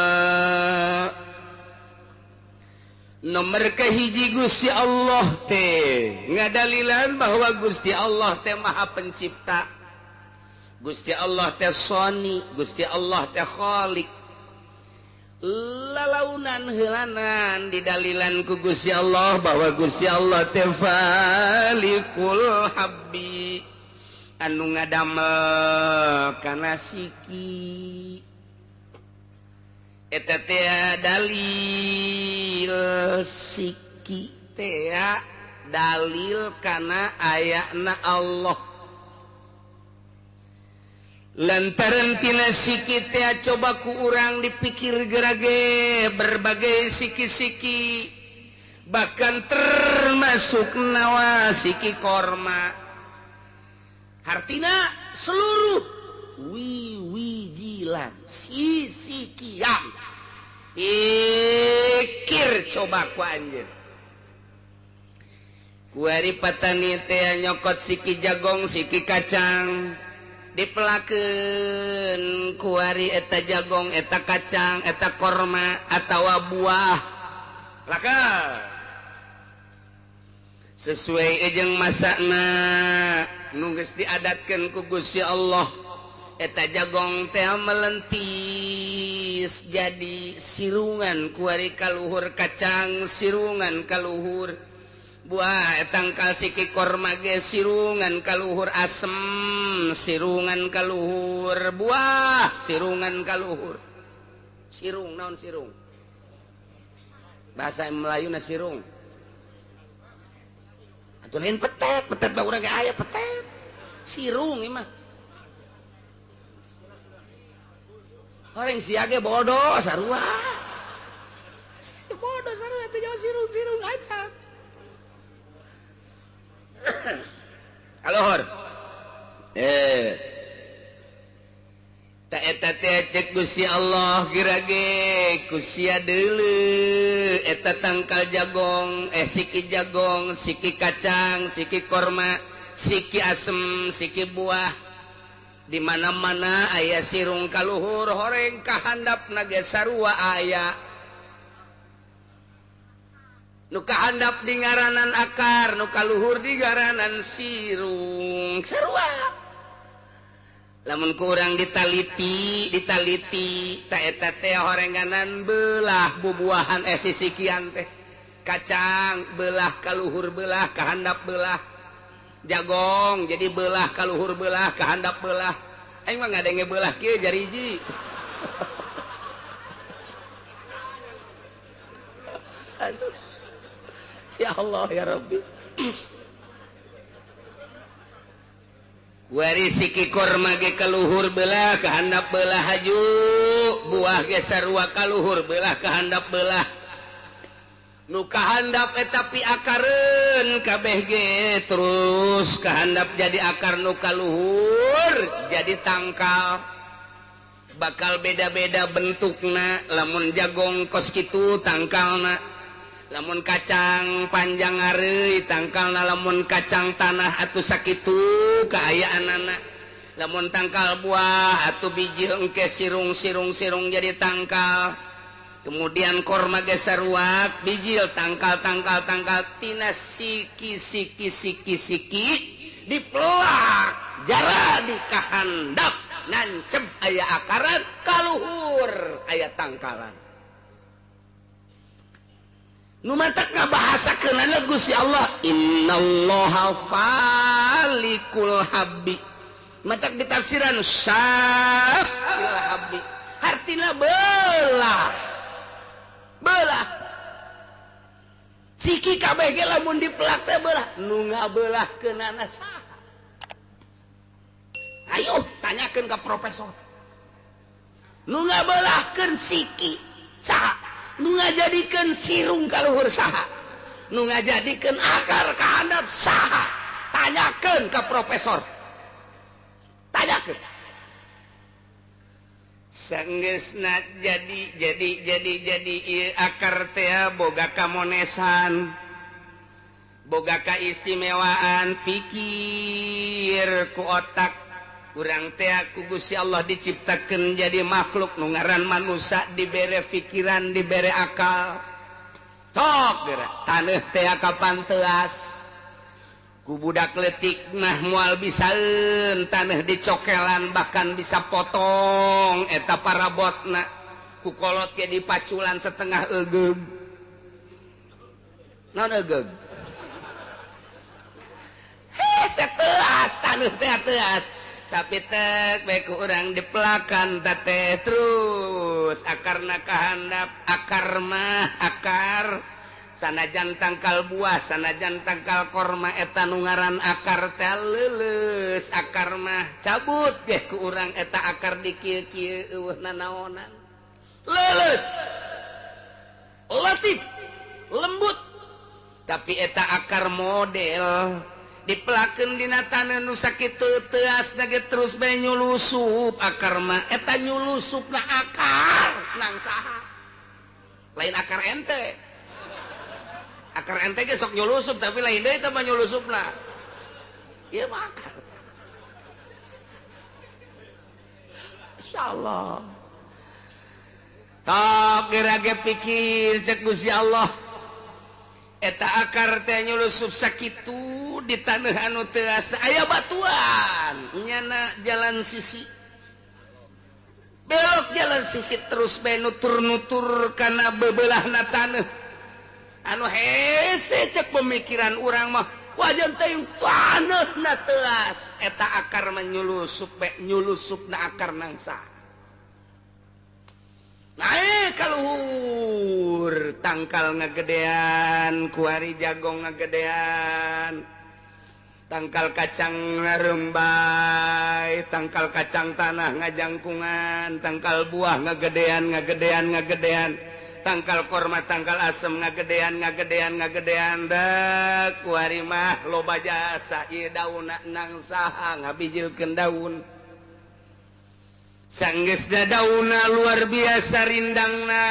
nomor kahiji Gusti Allah teh ngadalilan bahwa Gusti Allah teh Maha Pencipta Gusti Allah teh Soni Gusti Allah teh Khaliq lalaunan heulanan didalilan ku Gusti Allah bahwa Gusti Allah teh Falikul Habbi anu ngadamel kana siki eta teh dalil siki teh dalil kana ayana Allah lantaran tina siki teh coba ku urang dipikir gerage berbagai siki-siki bahkan termasuk nawa siki korma hartina seluruh wiwijilan sisikian pikir coba ku anjeun kuari patani teh nyokot siki jagong siki kacang dipelakeun kuari eta jagong eta kacang eta korma atawa buah laka sesuai jeung masana nu geus diadatkeun ku Gusti Allah eta jagong teh melentis jadi sirungan kuari kaluhur kacang sirungan kaluhur buah tangkal siki korma ge sirungan kaluhur asem sirungan kaluhur buah sirungan kaluhur sirung naon sirung bahasa Melayu na sirung atuh lain petet petet mah urang ge aya petet sirung ieu mah orang siage bodoh sarua bodoh sarua teh jauh sirung aja alohor ta eta teh cek Gusti Allah girage ku sia deuleu eta tangkal jagong siki jagong siki kacang siki korma siki asem siki buah di mana-mana aya sirung kaluhur horeng kahandapna ge sarua aya nu kahandap di ngaranan akar nu kaluhur di ngaranan sirung sarua lamun kurang ditaliti ta eta teh horenganan belah bubuahan sisikian teh kacang belah kaluhur belah kahandap belah jagong jadi belah kaluhur belah kahandap belah aing mah ngadenge belah kieu jariji aduh ya Allah ya Rabbi wari siki korma ge kaluhur belah kahandap belah haju buah ge sarua kaluhur belah kahandap belah nu kahandap eta piakareun kabeh ge terus kahandap jadi akar nu kaluhur jadi tangkal bakal beda-beda bentukna lamun jagong kos kitu tangkalna lamun kacang panjang areuy tangkalna lamun kacang tanah atuh sakitu kaayaanana lamun tangkal buah atuh biji engke sirung jadi tangkal kemudian korma ge sarua bijil tangkal tina siki dipelak jara dikahandap nancep aya akaran kaluhur aya tangkalan nu matak ngabahasakeun Gusti Allah innallaha falikul habbi matak ditafsiran syafil habbi artina belah siki kabeh ge lamun dipelak teh belah nu ngabeulahkeunana saha ayo tanyakan ke profesor nu ngabelahkeun siki saha nu ngajadikeun sirung ka luhur saha nu ngajadikeun akar ka handap saha tanyakeun ke profesor tanyakeun sanggeusna jadi ieu akar teh boga kamonesan boga kaistimewaan pikir ku otak urang teh ku Gusti Allah diciptakeun jadi makhluk nu ngaran manusia dibere pikiran dibere akal sok geura taneuh teh kapan teuas ku budak leutik mah moal bisaeun taneuh dicokelan bahkan bisa potong eta parabotna ku kolot ge dipaculan setengah egeug naon egeug seteas taneuh teh teas tapi tek bae ku urang dipelakan teh terus akarna kahandap akar mah akar sanajan tangkal buah sanajan tangkal korma eta nu ngaran akar teh leuleus akar mah cabut ge ku urang eta akar di kieu-kieu eueuh nanaonan leuleus latif lembut tapi eta akar model dipelakeun dina taneuh nu sakitu teuasna ge terus bae nyulusup akar mah eta nyulusupna akar nang saha lain akar ente akar ente ge sok nyulusup tapi lain deui teh mah nyulusupna ieu mah akar insyaallah tak gerage pikir cek Gusti Allah eta akar teh nyulusup sakitu di taneuh anu teu asa aya batuan nyana jalan sisi belok jalan sisi terus bae nutur-nutur kana bebeulahna taneuh anu hese cek pemikiran urang mah wajan teh taneuhna teuas eta akar menyulusup bae nyulusupna akar nang saha naik ka luhur tangkal ngagedean kuari jagong ngagedean tangkal kacang ngarembay tangkal kacang tanah ngajangkungan tangkal buah ngagedean tangkal korma tangkal asem ngagedean da kuari mah loba jasa ieu daunna nang saha ngabijilkeun daun sanggeusna daunna luar biasa rindangna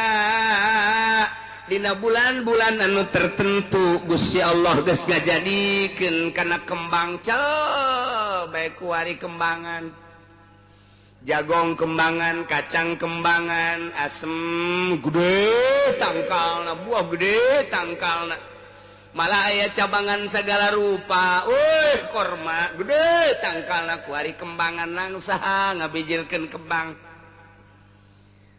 dina bulan-bulan anu tertentu Gusti Allah geus ngajadikeun kana kembang bae kuari kembangan jagong kembangan kacang kembangan asem gede tangkalna buah gede tangkalna malah aya cabangan segala rupa korma gede tangkalna kuari kembangan nang saha ngabijilkeun kembang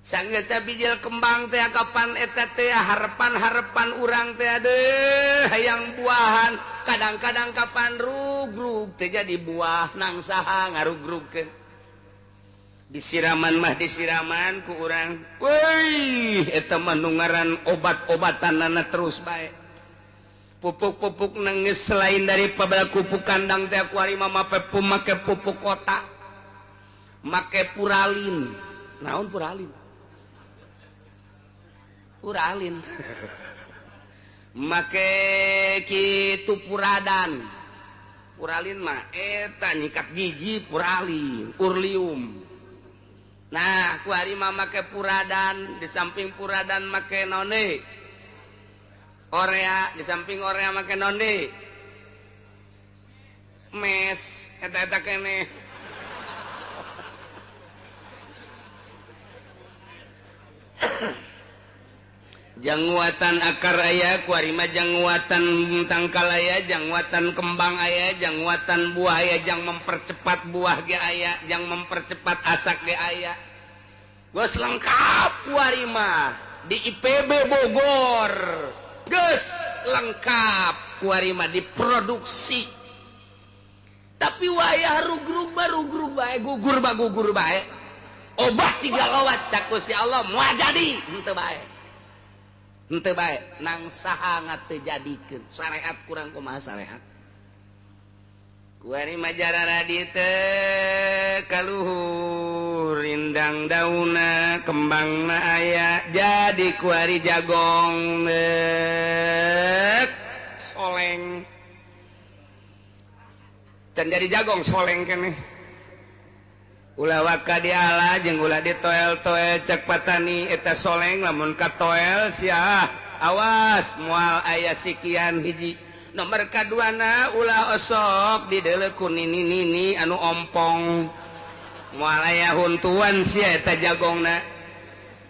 sanggeusna bijil kembang teh kapan eta teh harepan-harepan urang teh aduh hayang buahan kadang-kadang kapan rugrug teh jadi buah nang saha ngarugrugkeun disiraman mah disiraman ku urang weuy eta mah nu ngaran obat-obatanna terus bae pupuk-pupuk nangis selain dari pabala pupuk kandang teh kuari mah make pupuk kota make puralin naon puralin make kitu puradan puralin mah eta nyikat gigi puralin urlium nah kuari mah make puradan di samping puradan make none orea di samping orea make none mes eta kene jangwatan akar aya kuari mah jangwatan tangkal aya jangwatan kembang aya jangwatan buah aya jang mempercepat buah ge aya jang mempercepat asak ge aya geus lengkap kuari mah di IPB Bogor geus lengkap kuari mah diproduksi tapi wayah rugrug bae gugur bae obat 3 lowat cak Gusti Allah moal jadi henteu bae nang saha ngateu jadikeun syariat kurang kumaha syariat kuari majara radite kaluhur rindang dauna kembangna aya jadi kuari jagong soleng can jadi jagong soleng keneh ulah waka diala jeung ulah ditoel-toel cek patani eta soleng lamun katoel sia awas moal aya sikian hiji nomor kaduana ulah osok dideleu ku nini-nini anu ompong moal aya huntuan sia eta jagongna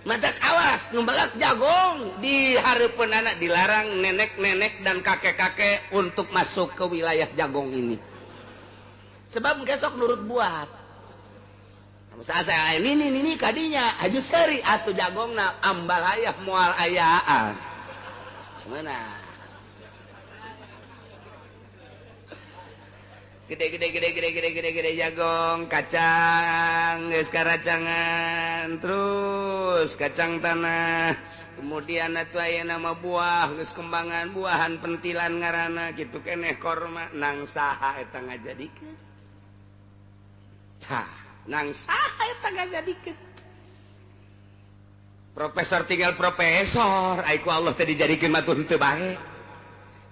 matak awas nu belak jagong di hareupeun anak dilarang nenek-nenek dan kakek-kakek untuk masuk ke wilayah jagong ini sebab besok nurut buat saya ini kadinya aju seri atuh jagongna ambal ayah moal ayaan mana gede jagong kacang geus karacangan terus kacang tanah kemudian atuh aya nama buah geus kembangan buahan pentilan ngaranna kitu keneh korma nang saha eta ngajadikeun tah nang saha eta ngajadikeun profesor tinggal profesor ai ku Allah teh dijadikeun mah tuh henteu bae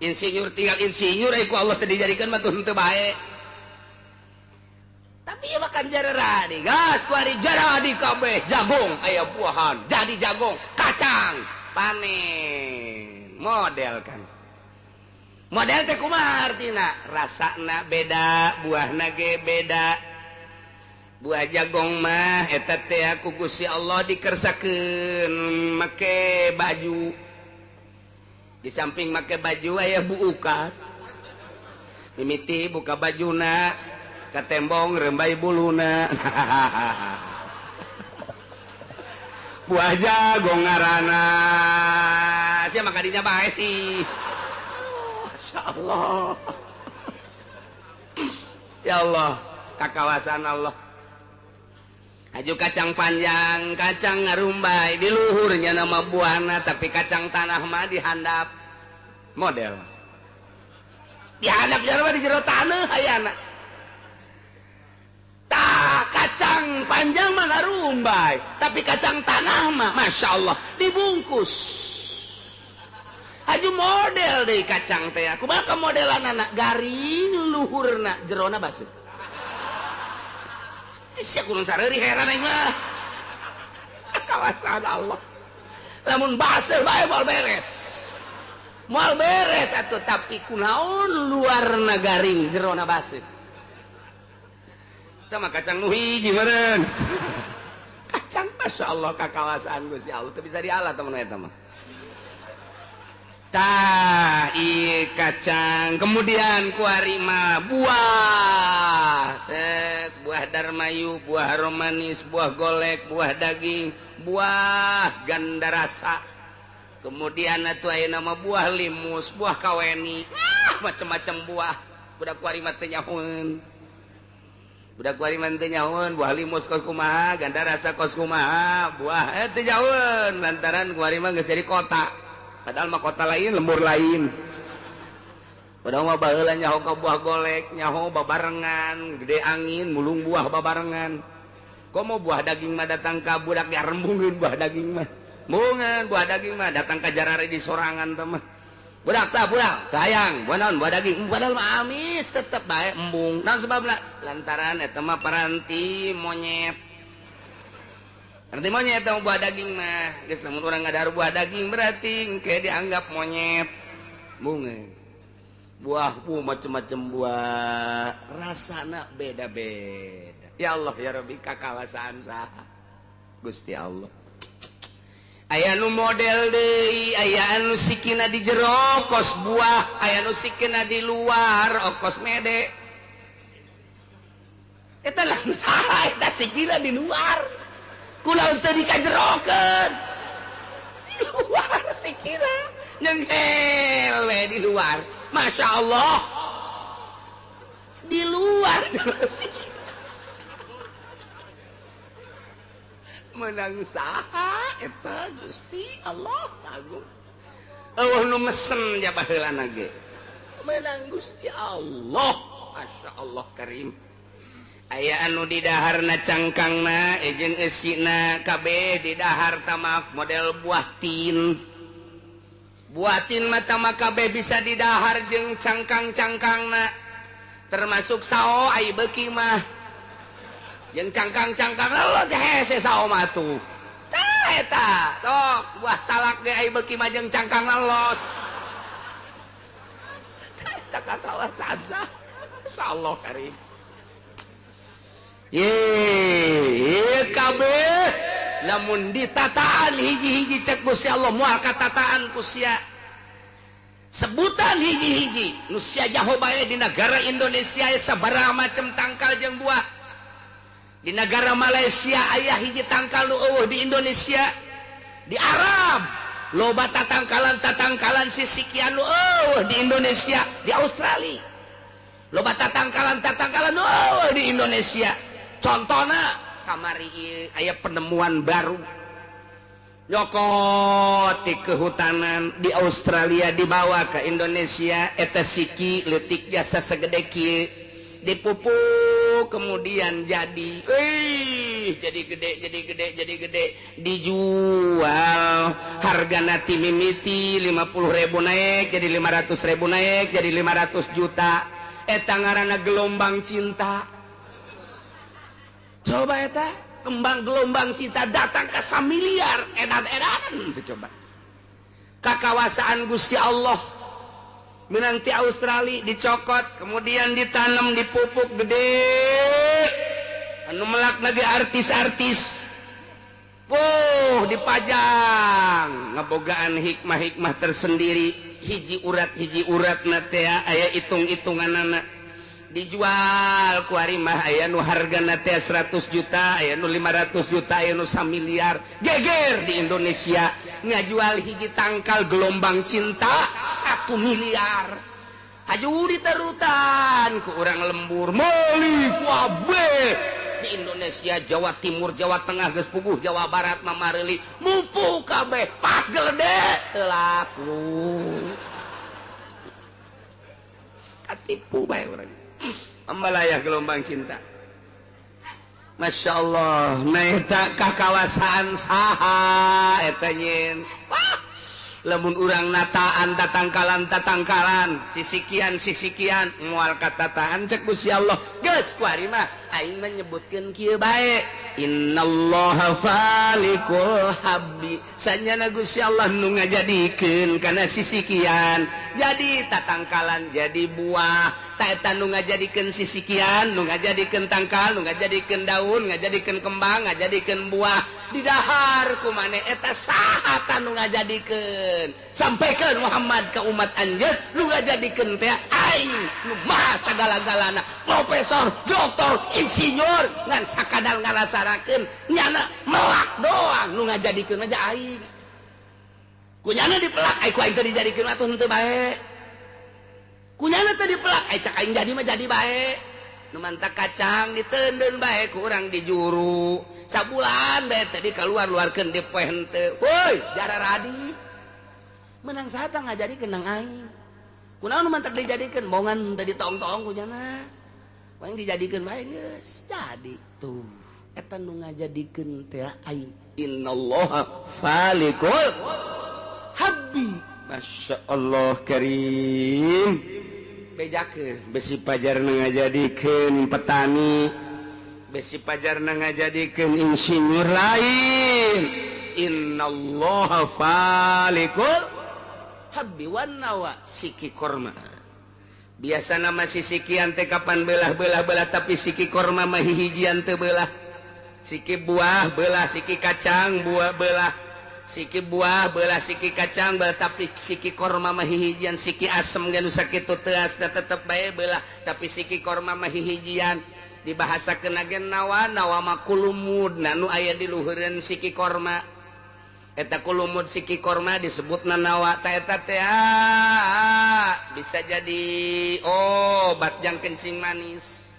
insinyur tinggal insinyur ai ku Allah teh dijadikeun mah tuh henteu bae tapi ieu makan jarera di gas ku ari jarera di kabeh jagung aya buahan jadi jagung kacang panen model kan model teh kumaha artina rasana beda buahna ge beda buah jagong mah eta teh ku Gusti Allah dikersakeun make baju di samping make baju aya buukas mimiti buka bajuna ka tembong rembai buluna buah jagong ngaranna sia maka dinya bae sih masyaallah ya Allah kakawasan Allah aju kacang panjang kacang ngarumbai di luhurnya nama buahna tapi kacang tanah mah dihandap model dihandap jarwa di jero tanah hayana tah kacang panjang mah ngarumbai tapi kacang tanah mah Masya Allah dibungkus aju model deh kacang teh kumaha modelan anak garing luhurna jerona basuh sia kurang sareri heran aing mah kawasan Allah lamun baseuh bae moal beres atuh tapi kunaon luarna garing jerona baseuh tah mah kacang nu hiji meureun kacang masyaallah kakawasan Gusti Allah teu bisa dialah teman eta mah tah ieu kacang kemudian kuari mah buah buah darmayu buah romanis buah golek buah daging buah ganda rasa kemudian atuh aya nama buah limus buah kaweni macam-macam buah budak kuari mah teu nyahoeun buah limus kos kumaha ganda rasa kos kumaha buah teu nyahoeun lantaran kuari mah geus jadi kota padahal mah kota lain lembur lain padahal mah baheula nyaho ka buah golek nyaho babarengan gede angin mulung buah babarengan komo buah daging mah datang ka budak diarembungeun buah daging mah mungeun buah daging mah datang ka jarare di sorangan teh mah budak tayang buah daging padahal mah amis tetep bae embung naon sebabna lantaran eta mah paranti monyet eta buah daging mah geus lamun urang ngadahar buah daging berarti engke dianggap monyet mungeun buah macam-macam buah rasana beda-beda ya Allah ya Rabbi kakawasaan saha Gusti Allah aya nu model deui aya anu sikina di jero kos buah aya nu sikina di luar okos mede eta lamun saha eta sikina di luar kunaon teu dikajerokeun di luar sikina nyenghel we di luar Masya Allah di luar menang saha eta Gusti Allah agung Allah nu mesen ya baheulana ge menang Gusti Allah Masya Allah Karim aya anu di daharna cangkangna jeung eusina kabeh di dahar tamak model buah tin mata kabeh bisa di dahar jeung cangkang-cangkangna termasuk sao ai beuki mah jeung cangkang-cangkangna lo hese sao mah tuh tah eta tok buah salak ge ai beuki mah jeung cangkangna los eta kakawasan sah insyaallah Karim kabeh lamun ditataan hiji-hiji cek Gusti Allah moal katataan ku sia sebutan hiji-hiji nu sia jaho bae di negara Indonesia sabaraha macam tangkal jeung buah di negara Malaysia aya hiji tangkal nu eueuh di Indonesia di Arab loba tatangkalan sisikian nu eueuh di Indonesia di Australia loba tatangkalan nu eueuh di Indonesia contohna kamari aya penemuan baru nyokot di kehutanan di Australia dibawa ke Indonesia eta siki leutik jasa segede kieu dipupuk kemudian jadi gede dijual hargana ti mimiti 50.000 naik jadi 500.000 naik jadi 500 juta eta ngaranna gelombang cinta. Coba eta kembang gelombang cinta datang ke 1 miliar edan-edan itu coba kakawasaan Gusti Allah menang ti Australia dicokot kemudian ditanam dipupuk gede anu melak lagi artis-artis dipajang ngabogaan hikmah-hikmah tersendiri hiji urat na teh aya hitung-hitunganana dijual ku ari mah aya nu hargana teh 100 juta aya nu 500 juta aya nu 1 miliar geger di Indonesia ngajual hiji tangkal gelombang cinta 1 miliar haju diterutan ku urang lembur meuli kabeh di Indonesia Jawa Timur Jawa Tengah geus puguh Jawa Barat mamareuli mumpung kabeh pas geledek teu laku katipu bae urang Ambalayah gelombang cinta. Masya Allah, naeta kakawasaan saha eta nyin. Lamun urang nataan tatangkalan sisikian moal katataan cek Gusti Allah. Geus kuari mah aing menyebutkeun kieu bae. Innallaha falikul habbi. Sanyana Gusti Allah nu ngajadikeun kana sisikian jadi tatangkalan jadi buah. Eta nu ngajadikeun sisikian, nu ngajadikeun tangkal, nu ngajadikeun daun, ngajadikeun kembang, ngajadikeun buah di dahar ku maneh eta saha nu ngajadikeun sampaikan Muhammad ka umat anjeun lu ngajadikeun teh aing nu maha sagala-galana profesor, doktor, insinyur ngan sakadar ngarasarakeun nyana melak doang nu ngajadikeun aja aing kunyana dipelak ai ku aing teh dijadikeun atuh henteu bae kunyana teh dipelak ai cak aing jadi mah jadi bae nu manta kacang diteundeun bae ku urang di juru sabulan bae tadi keluar-luarkeun di poe henteu woi jara radi menang saha tah ngajadikeun nang aing kunaon nu mantak dijadikeun bongan teh ditong-tong kunyana aing dijadikeun bae geus jadi tuh eta nu ngajadikeun teh aing innallaha falikul habbi masya Allah karim bejakeun besi pajarna ngajadikeun petani besi pajarna ngajadikeun insinyur lain innallaha falikul habbi wan nawa siki korma biasa nama sisikian teh kapan belah tapi siki korma mah hijian teu belah siki buah belah siki kacang buah belah siki buah belah siki kacang belah tapi siki korma mah hijian siki asem geus sakitu teu asna tetep bae belah tapi siki korma mah hijian dibahasakeun agen nawa mah kulumud nu aya di luhureun siki korma eta kulumud siki korma disebutna nawa ta eta teh bisa jadi obat jang kencing manis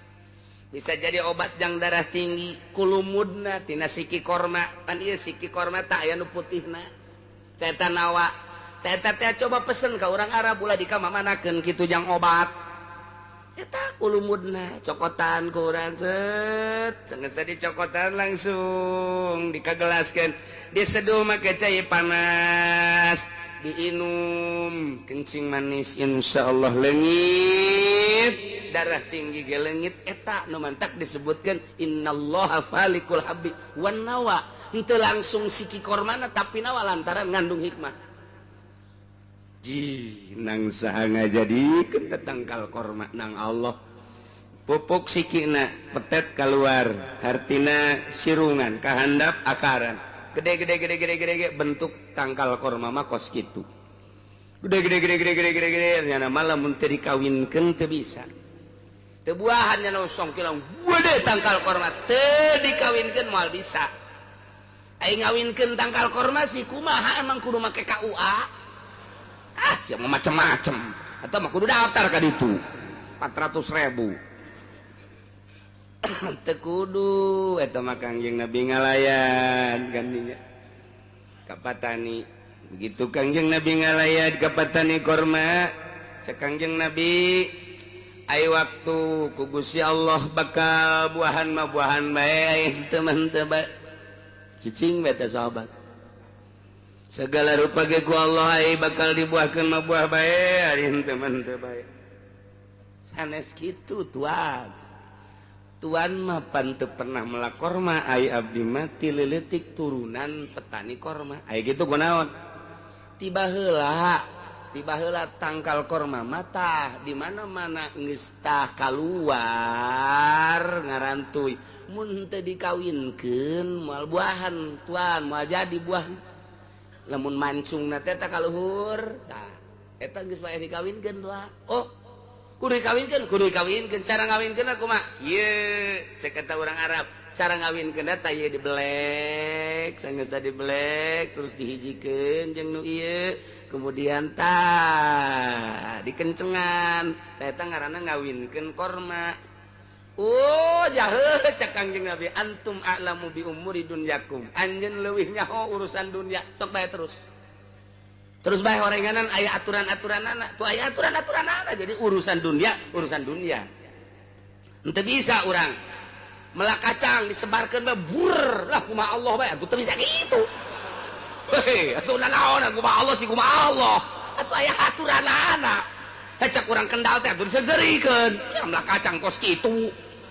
bisa jadi obat jang darah tinggi kulumudna tina siki korma kan ieu siki korma tak aya nu putihna ta eta nawa ta eta teh coba pesen ka urang Arab ulah dikamamanakeun kitu jang obat ulumudna cokotan kurang sengaja dicokotan langsung dikagelaskan diseduh make cai panas diinum kencing manis insyaallah leungit darah tinggi ge leungit eta nu mantak disebutkan innallaha falikul habbi wan nawa henteu langsung siki kormana tapi nawa lantaran ngandung hikmah ji nang saha ngajadikeun tangkal korma nang Allah pupuk sikina petet keluar hartina sirungan kahandap akaran gede bentuk tangkal korma mah kos kitu gede nyana malam mun teu dikawinkeun teu bisa teu buahan nyana osong kilang gede tangkal korma teu dikawinkeun moal bisa ai ngawinkeun tangkal korma sih kumaha emang kudu make KUA siapa macem-macem atau mah kudu daftar ka ditu 400.000 teu kudu eta mah Kangjeng Nabi ngalayan gandinya ka Patani begitu Kangjeng Nabi ngalayan ka Patani korma cek Kangjeng Nabi ai waktu ku Gusti Allah bakal buahan mah buahan bae teman-teman bae cicing bae teh sahabat segala rupa ge ku Allah ai bakal dibuahkeun mah buah bae ari henteu mah henteu bae sanes kitu tuan mah pan teu pernah melak korma ai abdi mati leuletik turunan petani korma ai kitu kunaon tiba heula tangkal korma mata di mana-mana geus tah kaluar ngarantuy mun teu dikawinkeun moal buahan tuan moal jadi buah lamun mancungna teh eta kaluhur tah eta geus bae dikawinkeun tuh oh kudu dikawinkeun cara ngawinkeunna kumaha kieu cek eta urang Arab cara ngawinkeunna tah ieu dibelek sanggeus dibelek terus dihijikeun jeung nu ieu kemudian tah dikencengan tah eta ngaranna ngawinkeun korma. Oh jaheuh cek Kangjeng Nabi antum a'lamu bi umuri dunyakum anjeun leuwih nyaho urusan dunia sok bae terus bae horenganan aya aturan-aturanana tuh aya aturan-aturanana jadi urusan dunia henteu bisa urang melak kacang disebarkeun bae bur lah kumaha Allah bae atuh teu bisa kitu heuh atuh naon kumaha Allah sih kumaha Allah atuh aya aturanana cek urang kendal teh atuh diserikeun ya melak kacang kos kitu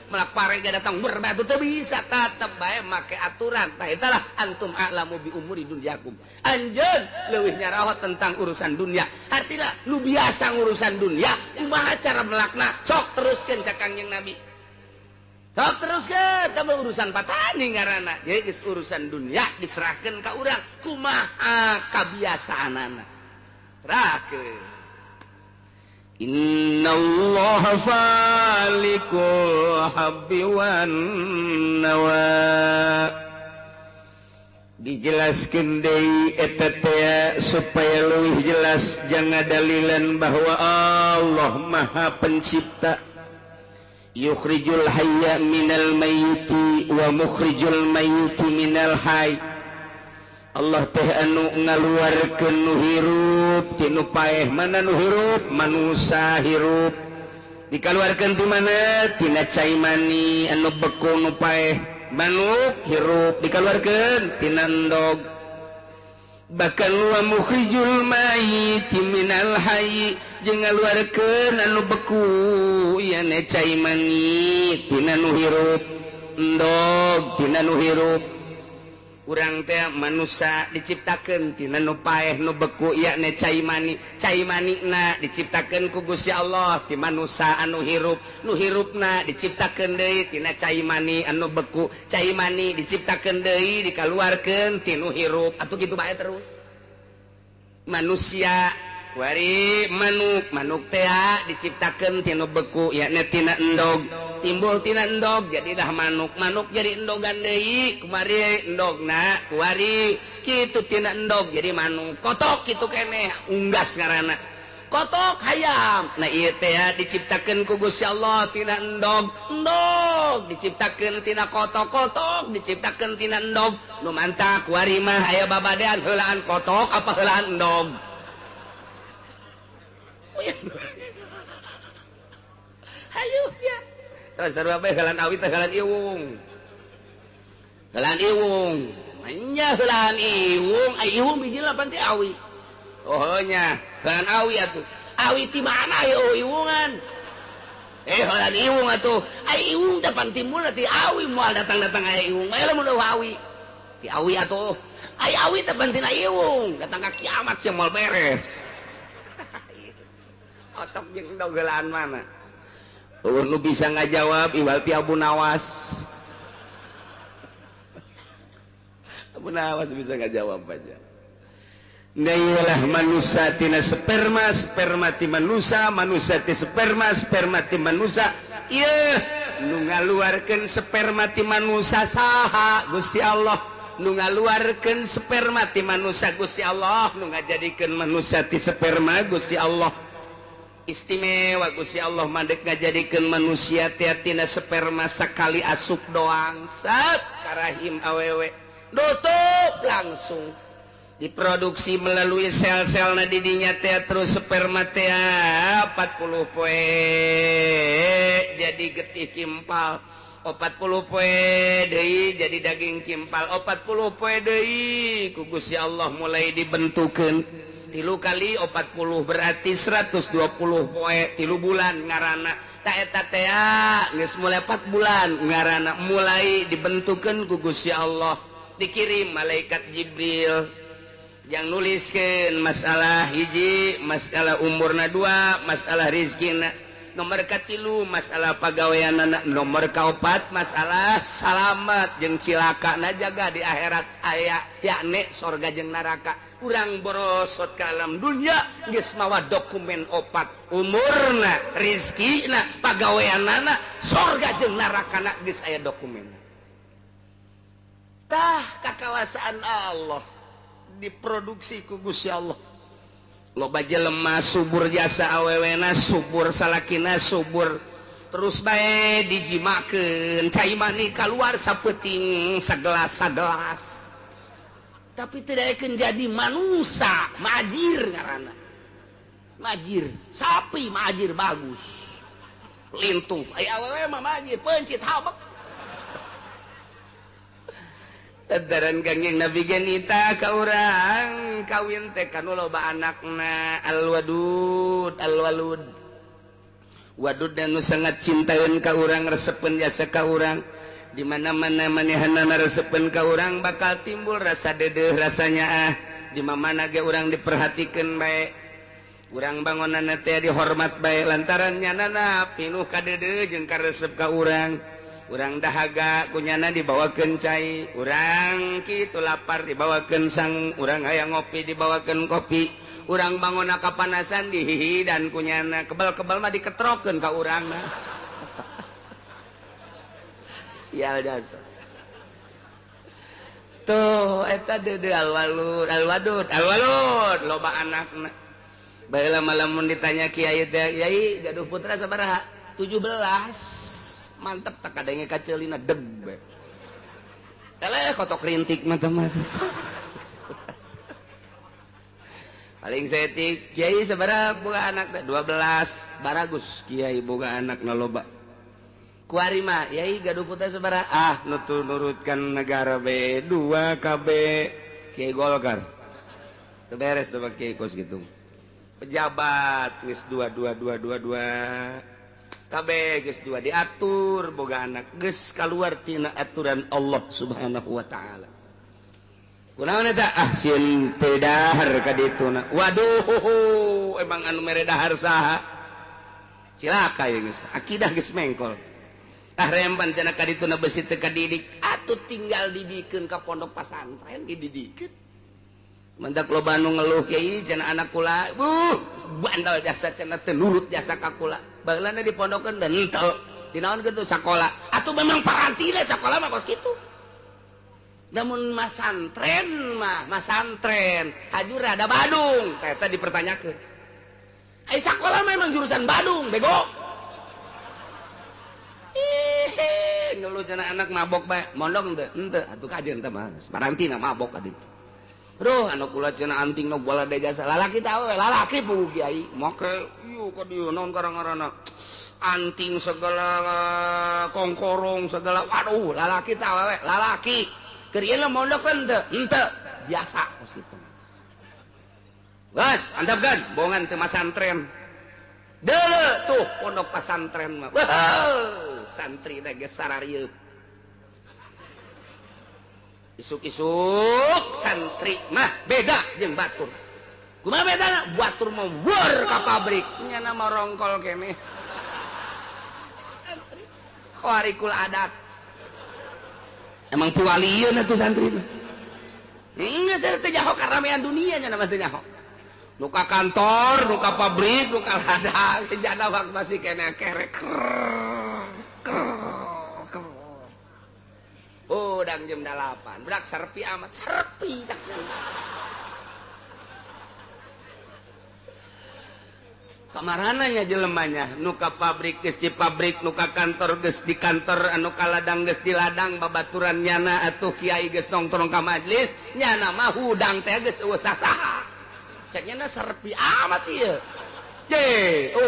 melak parega datang berbatu teu bisa tetep bae make aturan tah eta lah antum a'lamu bi umuri dunyakum anjeun leuwih nyaraos tentang urusan dunia artinya lu biasa ngurusan dunia kumaha cara melakna sok teruskeun cak Kangjeng Nabi sok teruskeun teh urusan patani ngaranna jadi geus urusan dunia diserahkeun ka urang kumaha kabiasaanana serahkeun. Innallaha falikul habbi wan nawa dijelaskeun deui eta teh supaya leuwih jelas jangan dalilan bahwa Allah Maha Pencipta yukhrijul hayya minal mayyiti wa mukhrijul mayyiti minal hayy Allah teh anu ngaluarkeun nu hirup ti nu paeh mana nu hirup manusa hirup dikaluarkeun ti mana tina cai mani anu beku nu paeh manuk hirup dikaluarkeun tina endog bahkan wa mukhrijul mayyit minal hayy jeung ngaluarkeun anu beku ieu ne cai mani tina nu hirup endog tina nu hirup urang teh manusia diciptakeun tina nu paeh nu beku yakni cai manina diciptakeun ku Gusti Allah ti manusia anu hirup nu hirupna diciptakeun deui tina cai mani anu beku cai mani diciptakeun deui dikaluarkeun ti nu hirup atuh kitu bae terus manusia kuari manuk teh diciptakeun tina beku yakni tina endog timbul tina endog jadi dah manuk jadi endogan deui kumari endogna kuari kitu tina endog jadi manuk kotok kitu keneh unggas ngaranna kotok hayam nah ieu teh diciptakeun ku Gusti Allah tina endog diciptakeun tina kotok diciptakeun tina endog nu mantap kuari mah aya babadean heulaan kotok apa heulaan endog ayo sia terus sarua bae helaan awi teh helaan iwung nya helaan iwung iwung biji lapan teh awi oh nya helaan awi atuh awi ti mana ya iwungan helaan iwung atuh ai iwung teh pan timbul ti awi moal datang-datang ai iwung aya lamun awi ti awi atuh ai awi teh pan tina iwung datang ka kiamat sia moal beres otak jeung dogelaan mana lu bisa ngajawab iwal ti Abu Nawas Abu Nawas bisa ngajawab aja nailah manusia tina sperma sperma ti manusia manusia ti sperma sperma ti manusia ieu nu ngaluarkeun sperma ti manusia saha Gusti Allah nu ngaluarkeun sperma ti manusia Gusti Allah nu ngajadikeun manusia ti sperma Gusti Allah istimewa Gusti Allah mandek ngajadikeun manusia tina sperma sakali asup doang sat karahim awewe nutup langsung diproduksi melalui sel-sel na didinya teh terus sperma teh 40 poe jadi getih kimpal 40 poe deui jadi daging kimpal 40 poe deui ku Gusti Allah mulai dibentukeun 3 kali 40 berarti 120 poe 3 bulan ngaranna ta eta teh geus mulai 4 bulan ngaranna mulai dibentukeun ku Gusti Allah dikirim malaikat Jibril yang nuliskeun masalah hiji masalah umurna 2 masalah rezekina nomor katilu masalah pagaweanna nomor kaopat masalah salamet jeung cilakana jaga di akhirat aya yakni surga jeung neraka urang borosot ka alam dunya geus mawa dokumen 4 umurna rezekina pagaweanna surga jeung nerakana geus aya dokumenna tah kakawasaan Allah diproduksi ku Gusti Allah loba jelema subur jasa awewena subur salakina subur terus bae dijimakeun cai mani keluar sapeting sagelas tapi tidak akan jadi manusia majir ngaranna majir sapi majir bagus lintuh ai awewe mah majir pencit habak Tadaran kangjeng Nabi genita ka urang kawin teh kanu loba anakna al-wadud al-walud wadud anu sangat cintaeun ka urang resepeun jasa ka urang di mana-mana manehanna resepeun ka urang bakal timbul rasa deudeuh rasanya di mana ge urang diperhatikeun bae urang bangunanna teh dihormat bae lantaran nyanana pinuh ka deudeuh jeung karesep ka urang urang dahaga kunyana dibawakeun cai urang kitu lapar dibawakeun sang urang aya ngopi dibawakeun kopi urang bangunna kapanasan dihihidan kunyana kebal-kebal mah diketrokeun ka urangna sial jasa tuh eta deudeuh al-walud loba anakna baheula malamun ditanya kiai teh kiai gaduh putra sabaraha 17 mantep tak kadenge kaceulina deg bae eleh kotok rintik mah teh paling setik kiai sabaraha boga anak teh 12 baragus kiai boga anak na loba kuari mah yai gaduh putra sabaraha nurutkan negara be 2 KB kiai Golkar teu beres teh kiai kos gitu pejabat geus 2 kabeh geus 2 diatur boga anak geus kaluar tina aturan Allah Subhanahu wa taala. Kunaon eta sieun teu dahar ka dituna. Waduh emang anu mere dahar saha? Cilaka ya geus. Akidah geus mengkol. Rempan cenah ka dituna beusi teu kadidik, atuh tinggal didikeun ka pondok pasantren didikeun. Mendak loba anu ngeluh kiai cenah anak kula, bandal jasa cenah teu nurut jasa ka kula. Baheulana dipondokeun dan henteu. Dinaon kitu sakola. Atuh memang parantina sakola mah kos kitu. Namun masantren hajur ada Badung. Eta dipertanyakeun. Ai sakola memang jurusan Badung, bego. Ngeluh cenah anak mabok bae. Mondok henteu? Henteu, atuh kajeun teh mah. Parantina mabok ka ditu. Duh, anak kula cenah anting nu bola de jasa lalaki teh we lalaki puguh kiai make ieu ka dieu naon karang-karana anting segala kongkorong segala waduh lalaki tawe lalaki kerjanya mondok ente biasa gitu Bas antap kan bongan teu masantren deule tuh pondok pesantren mah santri da geus sararieup isuk-isuk santri mah beda jeung batur kumaha bedana batur mah weur ka pabrik nya nama rongkol keneh santri khawarikul adat emang puwalieun atuh santri mah geus teh nyaho karamean dunia nya nama teu nyaho nu ka kantor nu ka pabrik nu ka ladang jana wak masih keneh kerek udang jam 8 berak serpi amat serpi kamarananya jelemanya nu ka pabrik geus di pabrik nu ka kantor geus di kantor anu ka ladang geus di ladang babaturan nyana atuh kiai geus nongkrong ka majelis nyana mah hudang teh geus eueuh sasaha cek nyana serpi amat ieu je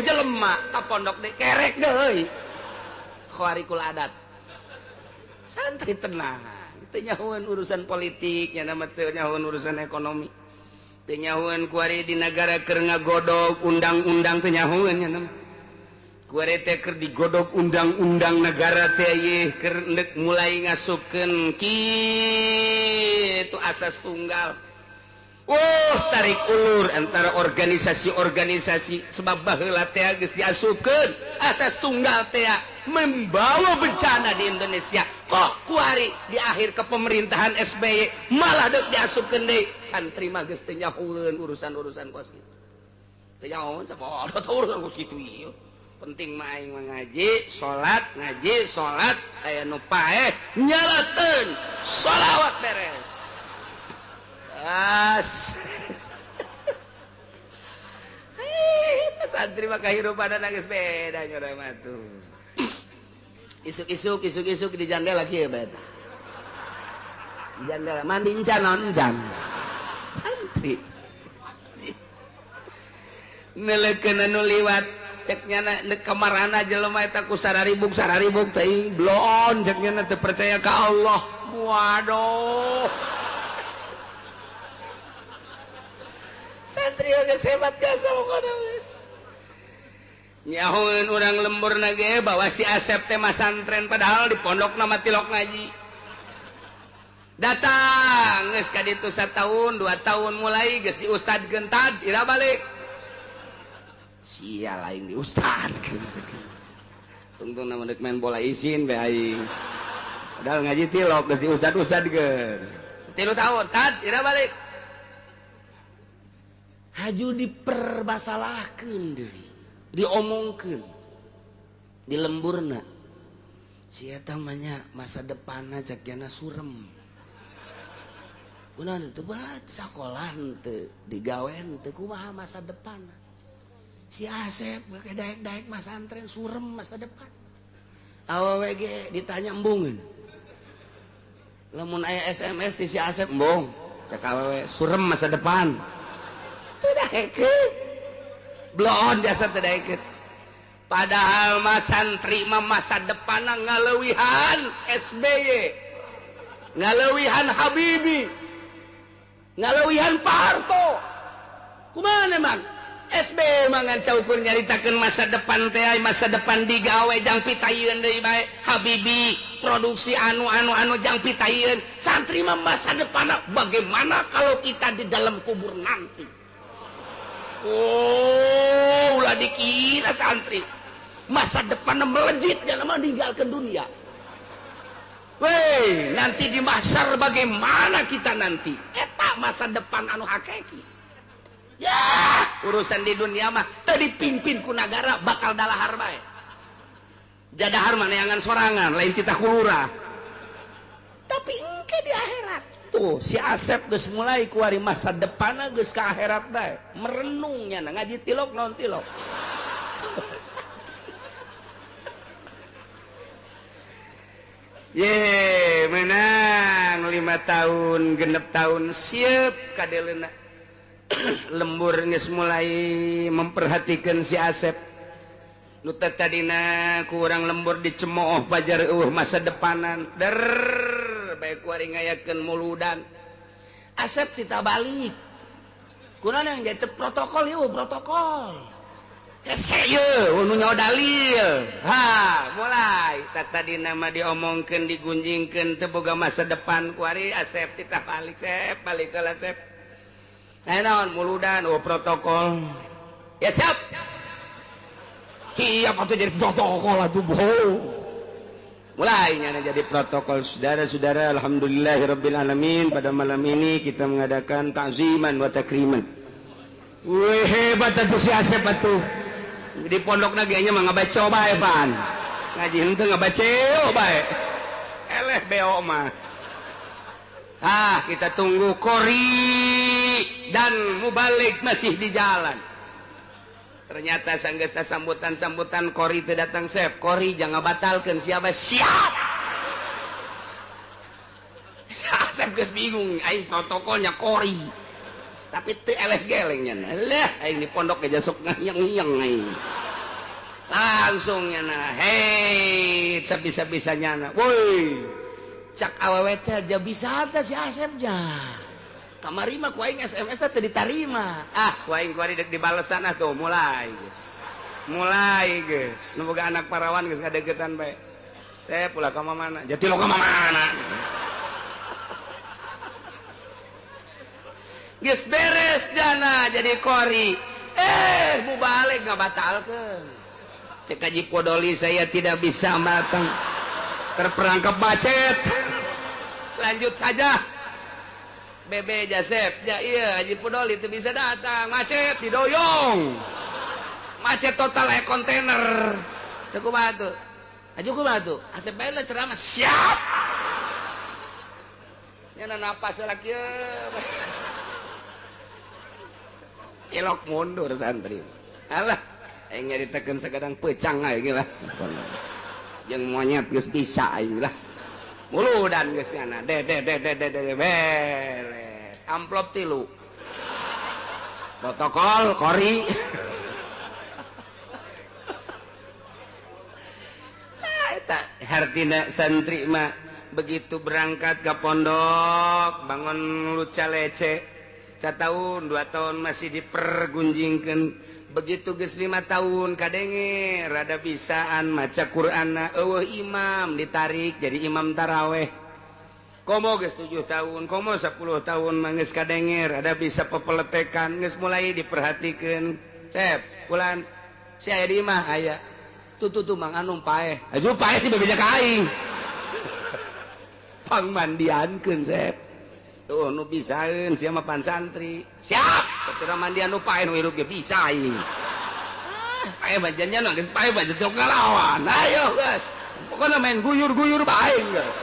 jelema ka pondok deui kerek deui khawarikul adat santri tenang teu nyahoeun urusan politik nya nama teu nyahoeun urusan ekonomi teu nyahoeun kuari di negara keur ngagodog undang-undang teu nyahoeun nya nama kuari teh keur digodog undang-undang negara teh ye keur neuk mulai ngasupkeun kitu asas tunggal tarik ulur antara organisasi-organisasi sebab baheula teh geus diasupkeun asas tunggal teh membawa bencana di Indonesia kok kuari di akhir kepemerintahan SBY malah deuk diasupkeun deui santri mah geus teu nyahoeun urusan-urusan kos kitu teu nyahoeun sabodo teh urusan kos kitu ieu penting mah aing ngaji salat aya nu paeh nyalateun shalawat beres santri mah kahirupan geus beda nya urang mah tuh isuk-isuk di jandela kieu beta di jandela mandi encan oncan santri neleukeun anu liwat cek nyana neuk kamarana jelema eta ku sararibuk teh blon cek nyana teu percaya ka Allah waduh santri geus hebat jasa pokona geus nyahoeun urang lemburna ge bawa si Asep teh masantren padahal di pondokna mah tilok ngaji datang geus ka ditu 1 tahun 2 tahun mulai geus diustadkeun tad ira balik sia lain diustadkeun tungtung na meundeuk main bola isin bae aing padahal ngaji tilok geus diustad-ustadkeun 3 tahun tad ira balik haju diperbasalahkeun deui diomongkeun di lemburna si eta mah nya masa depanna cek jana surem kunaon teu bae sakolah teu digawe teu kumaha masa depanna si Asep make daek-daek masantren surem masa depan awewe ge ditanya embungeun lamun aya SMS ti si Asep embung cek awewe surem masa depan teu daekeun blon jasa teu daekeun padahal mas santri mah masa depanna ngaleuwihan SBY ngaleuwihan Habibie ngaleuwihan Pak Harto kumaha emang SBY mah ngan saukur nyaritakeun masa depan teh masa depan digawe jang pitayeun deui bae Habibie produksi anu jang pitayeun santri mah masa depanna bagaimana kalau kita di dalam kubur nanti ulah dikira santri masa depan melejit jangan meninggalkan dunia weh nanti di mahsyar bagaimana kita nanti eta masa depan anu hakiki ya urusan di dunia mah teu dipimpin ku nagara bakal dalahar bae jadahar maneangan sorangan lain titah kulurah tapi engke di akhirat tuh si Asep geus mulai kuari masa depanna geus ka akhirat bae merenungnya ngaji tilok naon tilok ye menang 5 tahun genep tahun siep kadeleuna lembur geus mulai memperhatikan si Asep tadina kurang lembur dicemooh pajar masa depanan baik ngayakeun muludan asep kita balik kunaon yang jadi protokol yuk protokol dalil mulai tadi nama diomongkeun digunjingkeun teu boga masa depan kuari asep kita balik sep balik ke asep naon muludan protokol ya siap siapa tuh jadi protokol atuh mulainya jadi protokol saudara-saudara alhamdulillahirabbil alamin pada malam ini kita mengadakan ta'ziman wa takriman wih hebat atuh si Asep atuh di pondok nagenya mah ngabaca bae pan ngaji henteu ngabaca bae eleh beo mah kita tunggu Kori dan Mubalik masih di jalan. Ternyata sanggesta sambutan Kori teu datang Sep. Kori jangan batalkan siapa siap. Sep geus bingung aing protokolnya Kori. Tapi teu eleh gelengnya. Lah aing di pondok aja sok ngayeng-ngayeng aing. Langsung nya hei sabisa-bisanya na. Woi. Cak awewe teh aja bisa teh si Asep jah. Kamari mah ku aing SMS teh ditarima. Ku aing kuari dek dibalesan atuh mulai geus. Mulai geus. Nu boga anak parawan geus ngadegetan bae. Saya pula ka mana? Jati lo ka mana? Geus beres jana jadi Kori. Mubalik ngabatalkeun. Cek Haji Podoli saya tidak bisa matang. Terperangkap macet. Lanjut saja. Bebe Jasep, iya Haji Podoli itu bisa datang, macet didoyong, macet total kontainer. Aku batu, Haji ku batu, Asep bae ceramah siap. Nyana napas lagi ya. Cilok mundur santri. Alah, aing nyaritakeun sagadang pecang ae lah. Jeung monyet geus bisa aing lah. Muludan geus nyana. De beres. Amplop 3. Protokol Kori. Eta hartina santri mah begitu berangkat ke pondok bangun luca lece. 1 tahun 2 tahun masih dipergunjingkeun. Begitu geus 5 tahun kadenge rada bisaan maca Qur'anna eueuh imam ditarik jadi imam taraweh. Komo geus 7 tahun, komo 10 tahun manggeus kadenge rada bisa pepeletekan geus mulai diperhatikeun. Cep, kulan si aya di imah aya. Tuh mang anu paeh. Aju paeh si bebeja ka aing. Pangmandiankeun Cep. Tuh nu bisaeun sia mah pan santri. Siap. Satira mandian nu paeh nu hirup ge bisa aing. Paeh bajannya nu geus paeh bajan teu ngalawan. Ayo geus. Pokona main guyur-guyur bae geus.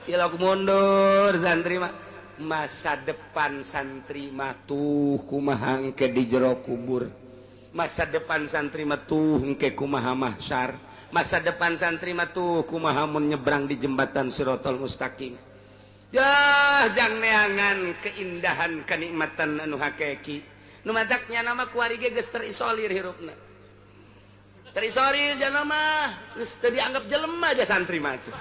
Cilok mundur santri mah. Masa depan santri mah tuh kumaha engke di jero kubur. Masa depan santri mah tuh engke kumaha mahsyar. Masa depan santri mah tuh kumaha mun nyebrang di jembatan Siratal Mustaqim. Ya jang neangan keindahan kenikmatan anu hakiki. Nu mataknya nama kuari ge geus terisolir hirupna. Terisolir jana mah geus teu dianggap jelema aja santri mah tuh.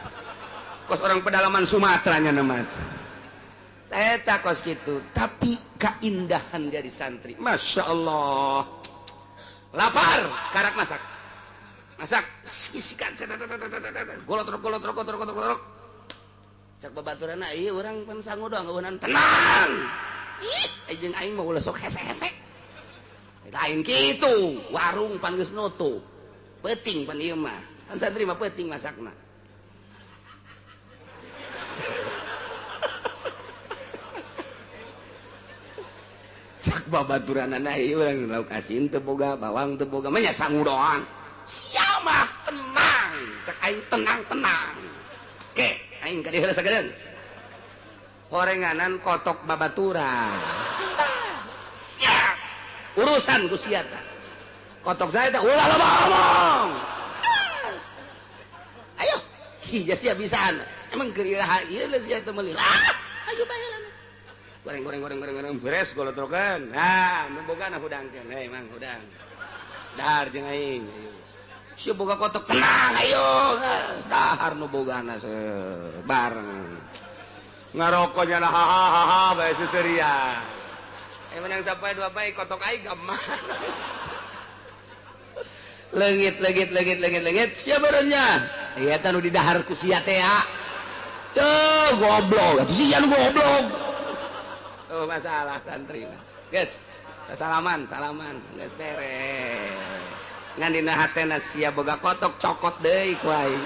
Kos orang pedalaman Sumatera nya nama tuh. Eta kos gitu, tapi keindahan dari santri. Masya Allah. Lapar, karak masak. Masak, sisikan, golot. Cak babaturana, iya orang pan sangu doang, ngeunan tenang. Aing aing mau ulah sok hese-hese. Lain kitu, warung pan geus nutup. Peuting pan ieu mah. Kan santri mah peuting masakna. Cak babaturanana ieu urang lauk asin teu boga, bawang teu boga, mah nya sangu doang. Sia mah tenang, cak aing tenang. Ke, aing ka dieu sagedeun. Horenganan kotok babaturan. Siap. Urusan ku sia tah. Kotok saya teh ulah ngomong. Ayo, hija sia bisaan. Emang keur ieu ieu sia teh meuli. Ayo bae. goreng beres golotrokan. Nah, nu bogana hudangkeun. Hei, Mang hudang. Dahar jeung aing. Sieu boga kotok tenang ayo. Dahar nu bogana bareng. Ngarokoknya lah hahaha bae seserian. Menang sampai dua baik kotok aing gampang. Legit. Siapa berenya? Iya tanu di dahar ku sia teh ya. Tuh goblok. Atuh sia nu goblok. Oh masalah santri. Guys, salaman. Geus beres. Ngan dina hatena sia boga kotok cokot deui ku aing.